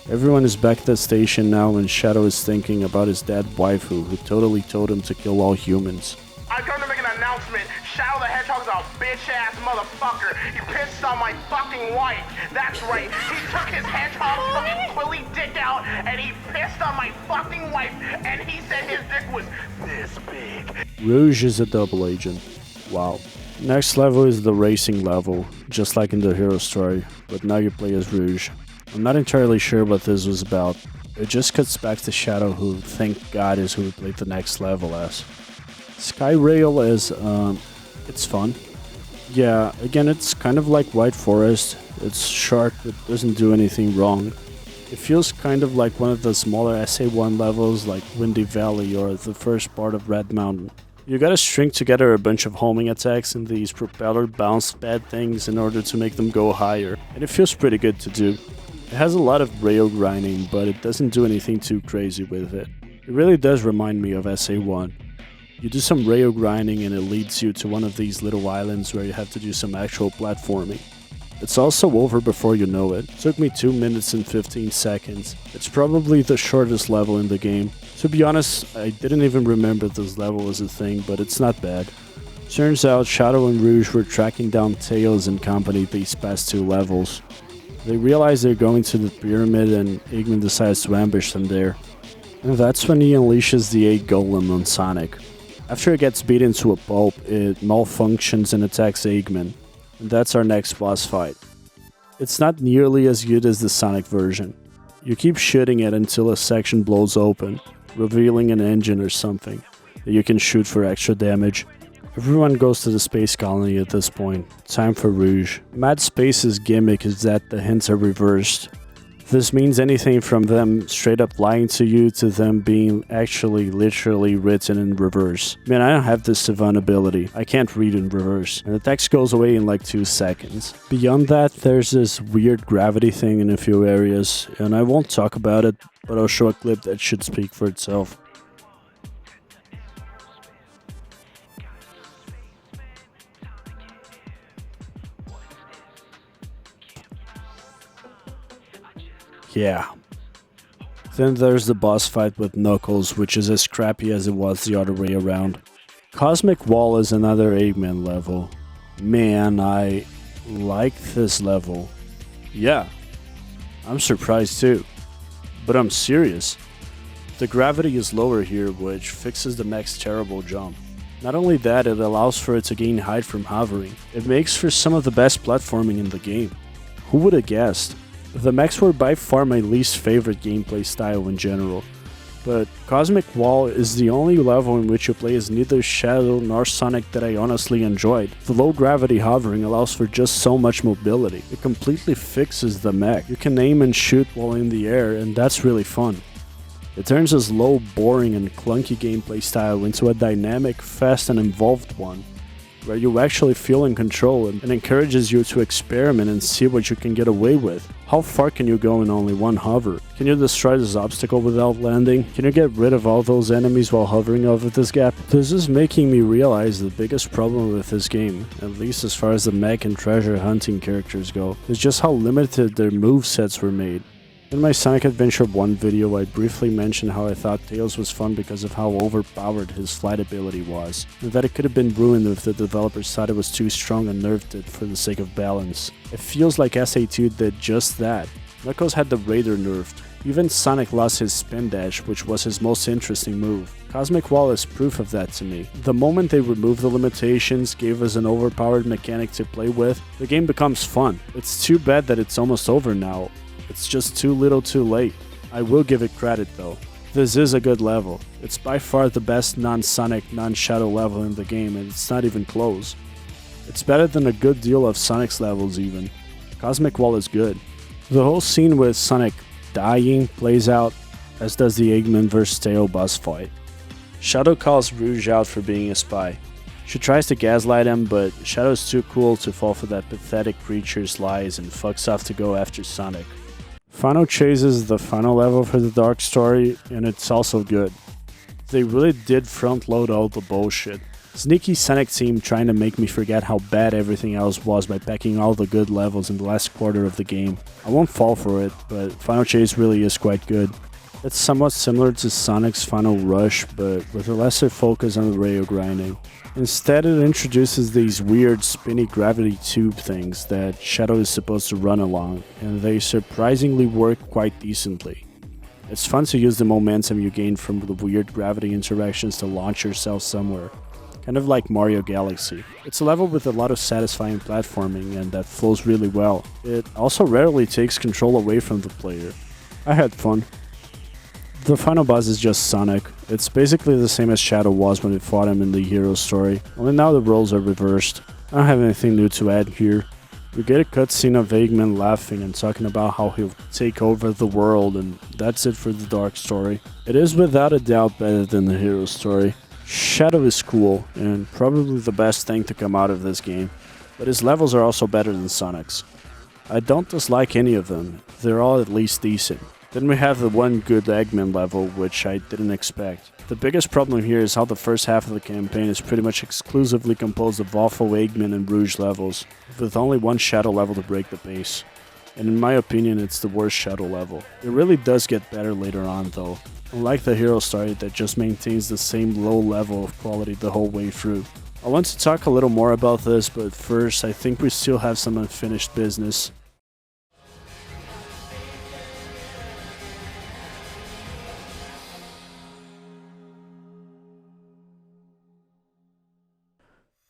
Everyone is back at the station now and Shadow is thinking about his dead waifu, who totally told him to kill all humans. I come to make an announcement. Shadow the Hedgehog's a bitch-ass motherfucker. He pissed on my fucking wife. That's right. He took his hedgehog fucking quilly dick out and he pissed on my fucking wife and he said his dick was this big. Rouge is a double agent. Wow. Next level is the racing level, just like in the hero story, but now you play as Rouge. I'm not entirely sure what this was about. It just cuts back to Shadow, who thank God is who we played the next level as. Skyrail is, it's fun. Yeah, again, it's kind of like White Forest. It's short, but doesn't do anything wrong. It feels kind of like one of the smaller SA1 levels like Windy Valley or the first part of Red Mountain. You gotta string together a bunch of homing attacks and these propeller bounce pad things in order to make them go higher, and it feels pretty good to do. It has a lot of rail grinding, but it doesn't do anything too crazy with it. It really does remind me of SA1. You do some rail grinding and it leads you to one of these little islands where you have to do some actual platforming. It's also over before you know it. Took me 2 minutes and 15 seconds. It's probably the shortest level in the game. To be honest, I didn't even remember this level was a thing, but it's not bad. Turns out Shadow and Rouge were tracking down Tails and company these past 2 levels. They realize they're going to the pyramid and Eggman decides to ambush them there. And that's when he unleashes the 8 Golem on Sonic. After it gets beaten to a pulp, it malfunctions and attacks Eggman. And that's our next boss fight. It's not nearly as good as the Sonic version. You keep shooting it until a section blows open, revealing an engine or something that you can shoot for extra damage. Everyone goes to the space colony at this point. Time for Rouge. Mad Space's gimmick is that the hints are reversed. This means anything from them straight up lying to you to them being actually literally written in reverse. Man, I don't have this savant ability. I can't read in reverse. And the text goes away in like 2 seconds. Beyond that, there's this weird gravity thing in a few areas, and I won't talk about it, but I'll show a clip that should speak for itself. Yeah. Then there's the boss fight with Knuckles, which is as crappy as it was the other way around. Cosmic Wall is another Eggman level. Man, I like this level. Yeah, I'm surprised too. But I'm serious. The gravity is lower here, which fixes the mech's terrible jump. Not only that, it allows for it to gain height from hovering. It makes for some of the best platforming in the game. Who would have guessed? The mechs were by far my least favorite gameplay style in general. but Cosmic Wall is the only level in which you play as neither Shadow nor Sonic that I honestly enjoyed. The low gravity hovering allows for just so much mobility. It completely fixes the mech. You can aim and shoot while in the air, and that's really fun. It turns this low, boring, and clunky gameplay style into a dynamic, fast, and involved one, where you actually feel in control and encourages you to experiment and see what you can get away with. How far can you go in only one hover? Can you destroy this obstacle without landing? Can you get rid of all those enemies while hovering over this gap? This is making me realize the biggest problem with this game, at least as far as the mech and treasure hunting characters go, is just how limited their movesets were made. In my Sonic Adventure 1 video, I briefly mentioned how I thought Tails was fun because of how overpowered his flight ability was, and that it could have been ruined if the developers thought it was too strong and nerfed it for the sake of balance. It feels like SA2 did just that. Knuckles had the Raider nerfed. Even Sonic lost his spin dash, which was his most interesting move. Cosmic Wall is proof of that to me. The moment they removed the limitations, gave us an overpowered mechanic to play with, the game becomes fun. It's too bad that it's almost over now. It's just too little too late. I will give it credit though. This is a good level. It's by far the best non-Sonic, non-Shadow level in the game, and it's not even close. It's better than a good deal of Sonic's levels even. Cosmic Wall is good. The whole scene with Sonic dying plays out, as does the Eggman vs. Tail boss fight. Shadow calls Rouge out for being a spy. She tries to gaslight him, but Shadow's too cool to fall for that pathetic creature's lies and fucks off to go after Sonic. Final Chase is the final level for the Dark Story, and it's also good. They really did front load all the bullshit. Sneaky Sonic team trying to make me forget how bad everything else was by packing all the good levels in the last quarter of the game. I won't fall for it, but Final Chase really is quite good. It's somewhat similar to Sonic's Final Rush, but with a lesser focus on the rail grinding. Instead, it introduces these weird spinny gravity tube things that Shadow is supposed to run along, and they surprisingly work quite decently. It's fun to use the momentum you gain from the weird gravity interactions to launch yourself somewhere, kind of like Mario Galaxy. It's a level with a lot of satisfying platforming and that flows really well. It also rarely takes control away from the player. I had fun. The final boss is just Sonic. It's basically the same as Shadow was when we fought him in the hero story, only now the roles are reversed. I don't have anything new to add here. We get a cutscene of Eggman laughing and talking about how he'll take over the world, and that's it for the Dark Story. It is without a doubt better than the hero story. Shadow is cool, and probably the best thing to come out of this game, but his levels are also better than Sonic's. I don't dislike any of them, they're all at least decent. Then we have the one good Eggman level, which I didn't expect. The biggest problem here is how the first half of the campaign is pretty much exclusively composed of awful Eggman and Rouge levels, with only one Shadow level to break the pace. And in my opinion, it's the worst Shadow level. It really does get better later on though, unlike the hero story that just maintains the same low level of quality the whole way through. I want to talk a little more about this, but first I think we still have some unfinished business.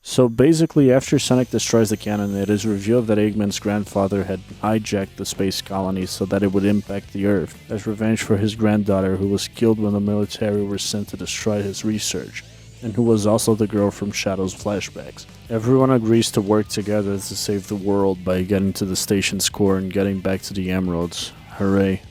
So basically, after Sonic destroys the cannon, it is revealed that Eggman's grandfather had hijacked the space colony so that it would impact the Earth, as revenge for his granddaughter who was killed when the military were sent to destroy his research, and who was also the girl from Shadow's flashbacks. Everyone agrees to work together to save the world by getting to the station's core and getting back to the Emeralds. Hooray.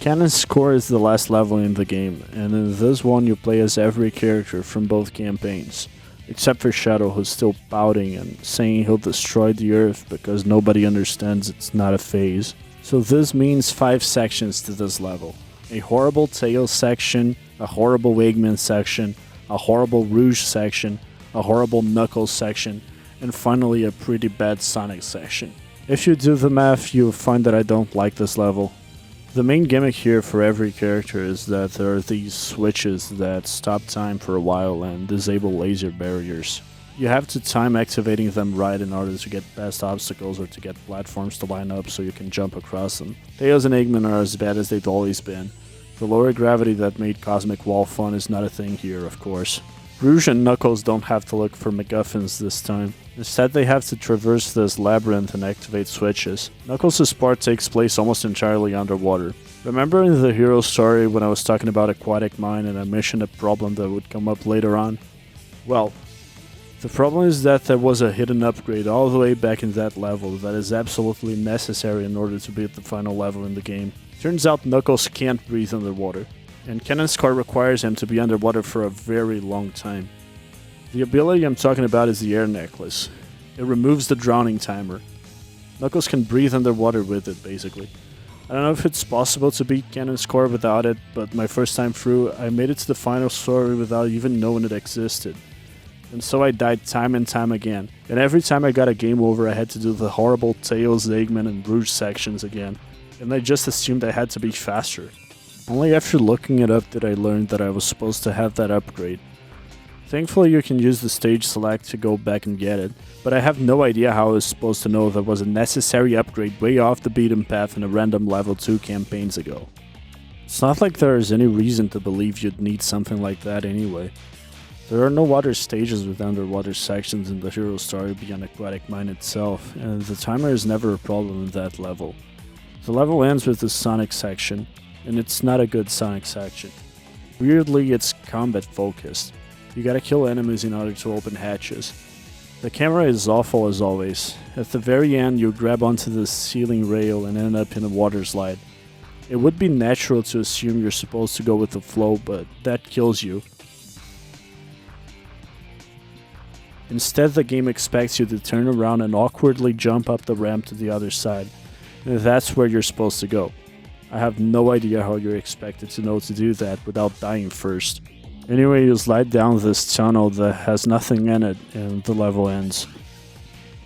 Cannon's core is the last level in the game, and in this one you play as every character from both campaigns. Except for Shadow, who's still pouting and saying he'll destroy the Earth because nobody understands it's not a phase. So this means 5 sections to this level. A horrible Tails section, a horrible Eggman section, a horrible Rouge section, a horrible Knuckles section, and finally a pretty bad Sonic section. If you do the math, you'll find that I don't like this level. The main gimmick here for every character is that there are these switches that stop time for a while and disable laser barriers. You have to time activating them right in order to get past obstacles or to get platforms to line up so you can jump across them. Tails and Eggman are as bad as they've always been. The lower gravity that made Cosmic Wall fun is not a thing here, of course. Rouge and Knuckles don't have to look for MacGuffins this time. Instead, they have to traverse this labyrinth and activate switches. Knuckles' part takes place almost entirely underwater. Remember in the hero story when I was talking about Aquatic Mine and I mentioned a problem that would come up later on? Well, the problem is that there was a hidden upgrade all the way back in that level that is absolutely necessary in order to beat the final level in the game. Turns out Knuckles can't breathe underwater, and Cannon's car requires him to be underwater for a very long time. The ability I'm talking about is the air necklace. It removes the drowning timer. Knuckles can breathe underwater with it, basically. I don't know if it's possible to beat Cannon's core without it, but my first time through, I made it to the final story without even knowing it existed. And so I died time and time again. And every time I got a game over, I had to do the horrible Tails, Eggman, and Rouge sections again. And I just assumed I had to be faster. Only after looking it up did I learn that I was supposed to have that upgrade. Thankfully you can use the stage select to go back and get it, but I have no idea how I was supposed to know there was a necessary upgrade way off the beaten path in a random level 2 campaigns ago. It's not like there is any reason to believe you'd need something like that anyway. There are no other stages with underwater sections in the hero story beyond Aquatic Mine itself, and the timer is never a problem in that level. The level ends with the Sonic section, and it's not a good Sonic section. Weirdly, it's combat focused. You gotta kill enemies in order to open hatches. The camera is awful as always. At the very end, you grab onto the ceiling rail and end up in a water slide. It would be natural to assume you're supposed to go with the flow, but that kills you. Instead, the game expects you to turn around and awkwardly jump up the ramp to the other side. And that's where you're supposed to go. I have no idea how you're expected to know to do that without dying first. Anyway, you slide down this tunnel that has nothing in it, and the level ends.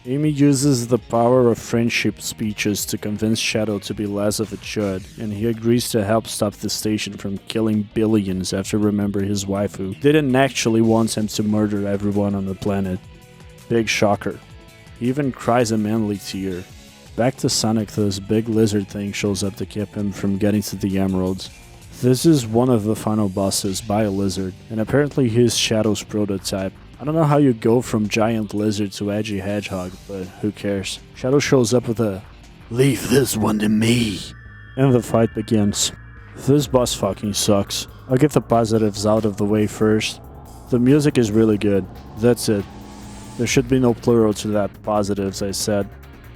Amy uses the power of friendship speeches to convince Shadow to be less of a chud, and he agrees to help stop the station from killing billions after remember his wife who didn't actually want him to murder everyone on the planet. Big shocker. He even cries a manly tear. Back to Sonic, this big lizard thing shows up to keep him from getting to the emeralds. This is one of the final bosses, Biolizard, and apparently he's Shadow's prototype. I don't know how you go from giant lizard to edgy hedgehog, but who cares. Shadow shows up with a "Leave this one to me," and the fight begins. This boss fucking sucks. I'll get the positives out of the way first. The music is really good. That's it. There should be no plural to that positives, I said.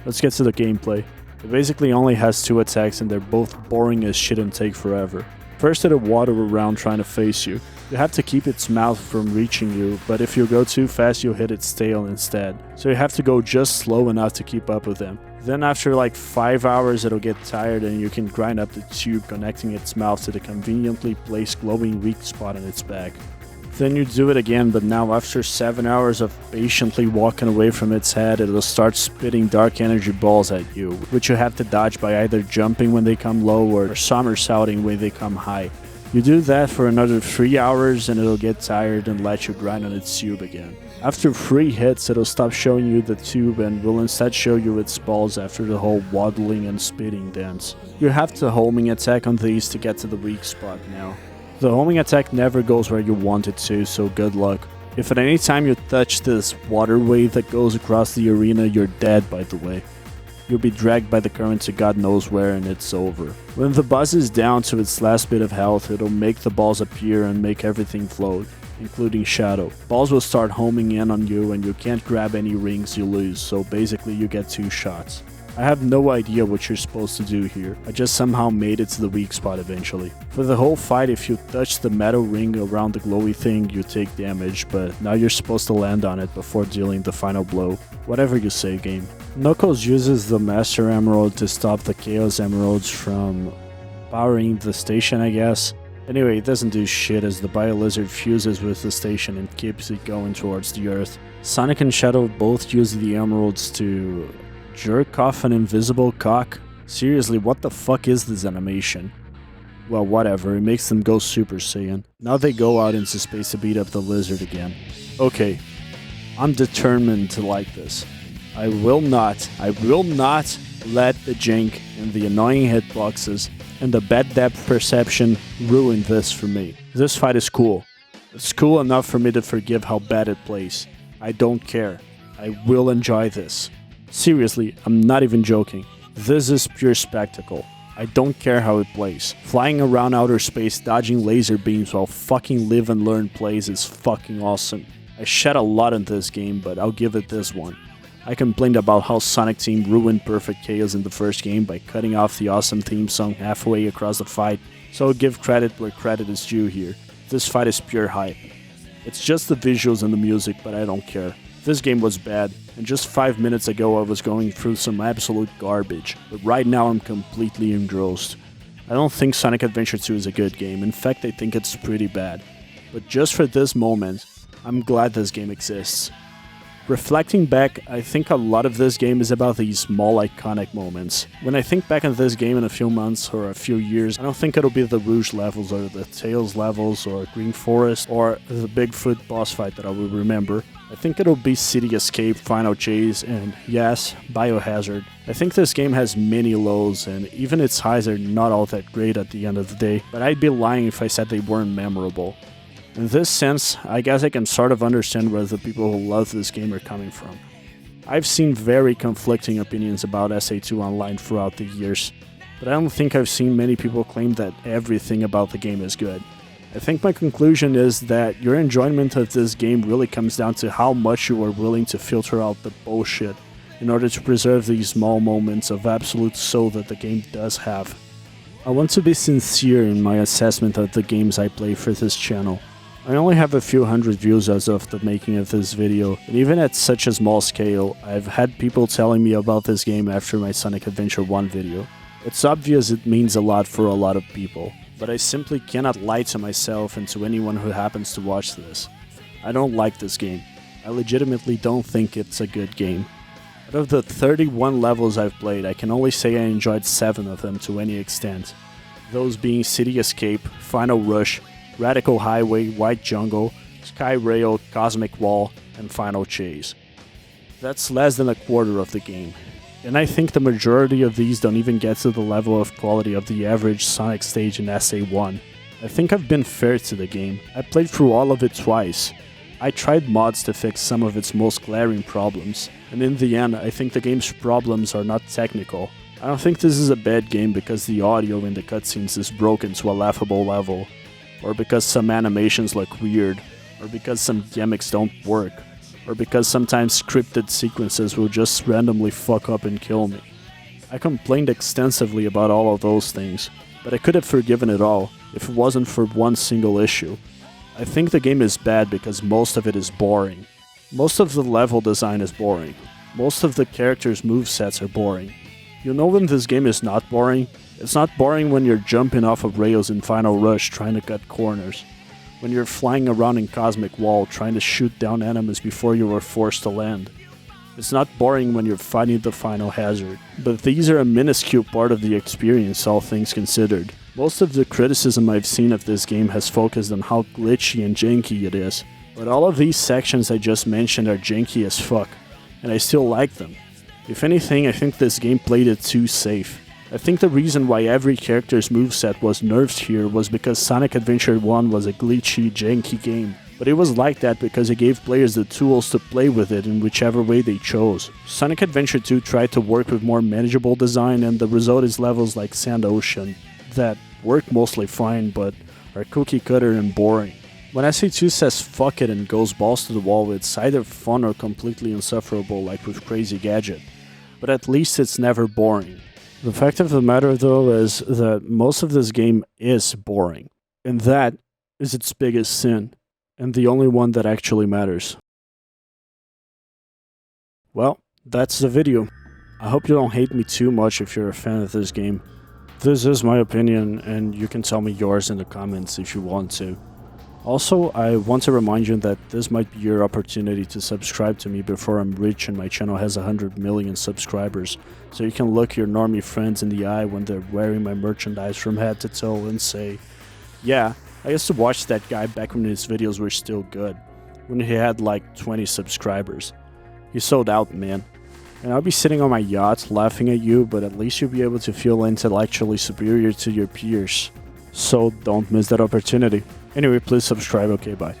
Let's get to the gameplay. It basically only has 2 attacks and they're both boring as shit and take forever. First it'll waddle around trying to face you. You have to keep its mouth from reaching you, but if you go too fast you'll hit its tail instead. So you have to go just slow enough to keep up with him. Then after like 5 hours it'll get tired and you can grind up the tube connecting its mouth to the conveniently placed glowing weak spot in its back. Then you do it again, but now after 7 hours of patiently walking away from its head, it'll start spitting dark energy balls at you, which you have to dodge by either jumping when they come low or somersaulting when they come high. You do that for another 3 hours and it'll get tired and let you grind on its tube again. After 3 hits, it'll stop showing you the tube and will instead show you its balls after the whole waddling and spitting dance. You have to homing attack on these to get to the weak spot now. The homing attack never goes where you want it to, so good luck. If at any time you touch this water wave that goes across the arena, you're dead, by the way. You'll be dragged by the current to God knows where and it's over. When the boss is down to its last bit of health, it'll make the balls appear and make everything float, including Shadow. Balls will start homing in on you and you can't grab any rings you lose, so basically you get 2 shots. I have no idea what you're supposed to do here. I just somehow made it to the weak spot eventually. For the whole fight, if you touch the metal ring around the glowy thing, you take damage, but now you're supposed to land on it before dealing the final blow. Whatever you say, game. Knuckles uses the Master Emerald to stop the Chaos Emeralds from powering the station, I guess. Anyway, it doesn't do shit as the Biolizard fuses with the station and keeps it going towards the Earth. Sonic and Shadow both use the emeralds to jerk off an invisible cock? Seriously, what the fuck is this animation? Well, whatever, it makes them go Super Saiyan. Now they go out into space to beat up the lizard again. Okay, I'm determined to like this. I will not let the jank and the annoying hitboxes and the bad depth perception ruin this for me. This fight is cool. It's cool enough for me to forgive how bad it plays. I don't care. I will enjoy this. Seriously, I'm not even joking. This is pure spectacle. I don't care how it plays. Flying around outer space dodging laser beams while fucking live and learn plays is fucking awesome. I shed a lot in this game, but I'll give it this one. I complained about how Sonic Team ruined Perfect Chaos in the first game by cutting off the awesome theme song halfway across the fight, so I'll give credit where credit is due here. This fight is pure hype. It's just the visuals and the music, but I don't care. This game was bad, and just 5 minutes ago I was going through some absolute garbage, but right now I'm completely engrossed. I don't think Sonic Adventure 2 is a good game, in fact I think it's pretty bad. But just for this moment, I'm glad this game exists. Reflecting back, I think a lot of this game is about these small iconic moments. When I think back on this game in a few months or a few years, I don't think it'll be the Rouge levels or the Tails levels or Green Forest or the Bigfoot boss fight that I will remember. I think it'll be City Escape, Final Chase, and yes, Biolizard. I think this game has many lows, and even its highs are not all that great at the end of the day, but I'd be lying if I said they weren't memorable. In this sense, I guess I can sort of understand where the people who love this game are coming from. I've seen very conflicting opinions about SA2 online throughout the years, but I don't think I've seen many people claim that everything about the game is good. I think my conclusion is that your enjoyment of this game really comes down to how much you are willing to filter out the bullshit in order to preserve these small moments of absolute soul that the game does have. I want to be sincere in my assessment of the games I play for this channel. I only have a few hundred views as of the making of this video, and even at such a small scale, I've had people telling me about this game after my Sonic Adventure 1 video. It's obvious it means a lot for a lot of people, but I simply cannot lie to myself and to anyone who happens to watch this. I don't like this game. I legitimately don't think it's a good game. Out of the 31 levels I've played, I can only say I enjoyed 7 of them to any extent. Those being City Escape, Final Rush, Radical Highway, White Jungle, Sky Rail, Cosmic Wall, and Final Chase. That's less than a quarter of the game, and I think the majority of these don't even get to the level of quality of the average Sonic stage in SA1. I think I've been fair to the game. I played through all of it twice. I tried mods to fix some of its most glaring problems, and in the end I think the game's problems are not technical. I don't think this is a bad game because the audio in the cutscenes is broken to a laughable level, or because some animations look weird, or because some gimmicks don't work, or because sometimes scripted sequences will just randomly fuck up and kill me. I complained extensively about all of those things, but I could have forgiven it all if it wasn't for one single issue. I think the game is bad because most of it is boring. Most of the level design is boring. Most of the characters' movesets are boring. You know when this game is not boring? It's not boring when you're jumping off of rails in Final Rush trying to cut corners. When you're flying around in Cosmic Wall trying to shoot down enemies before you are forced to land. It's not boring when you're fighting the final hazard. But these are a minuscule part of the experience, all things considered. Most of the criticism I've seen of this game has focused on how glitchy and janky it is. But all of these sections I just mentioned are janky as fuck, and I still like them. If anything, I think this game played it too safe. I think the reason why every character's moveset was nerfed here was because Sonic Adventure 1 was a glitchy, janky game. But it was like that because it gave players the tools to play with it in whichever way they chose. Sonic Adventure 2 tried to work with more manageable design, and the result is levels like Sand Ocean that work mostly fine but are cookie cutter and boring. When SA2 says fuck it and goes balls to the wall, it's either fun or completely insufferable like with Crazy Gadget. But at least it's never boring. The fact of the matter, though, is that most of this game is boring, and that is its biggest sin, and the only one that actually matters. Well, that's the video. I hope you don't hate me too much if you're a fan of this game. This is my opinion, and you can tell me yours in the comments if you want to. Also, I want to remind you that this might be your opportunity to subscribe to me before I'm rich and my channel has 100 million subscribers, so you can look your normie friends in the eye when they're wearing my merchandise from head to toe and say, yeah, I used to watch that guy back when his videos were still good, when he had like 20 subscribers. He sold out, man. And I'll be sitting on my yacht laughing at you, but at least you'll be able to feel intellectually superior to your peers. So don't miss that opportunity. Anyway, please subscribe. Okay, bye.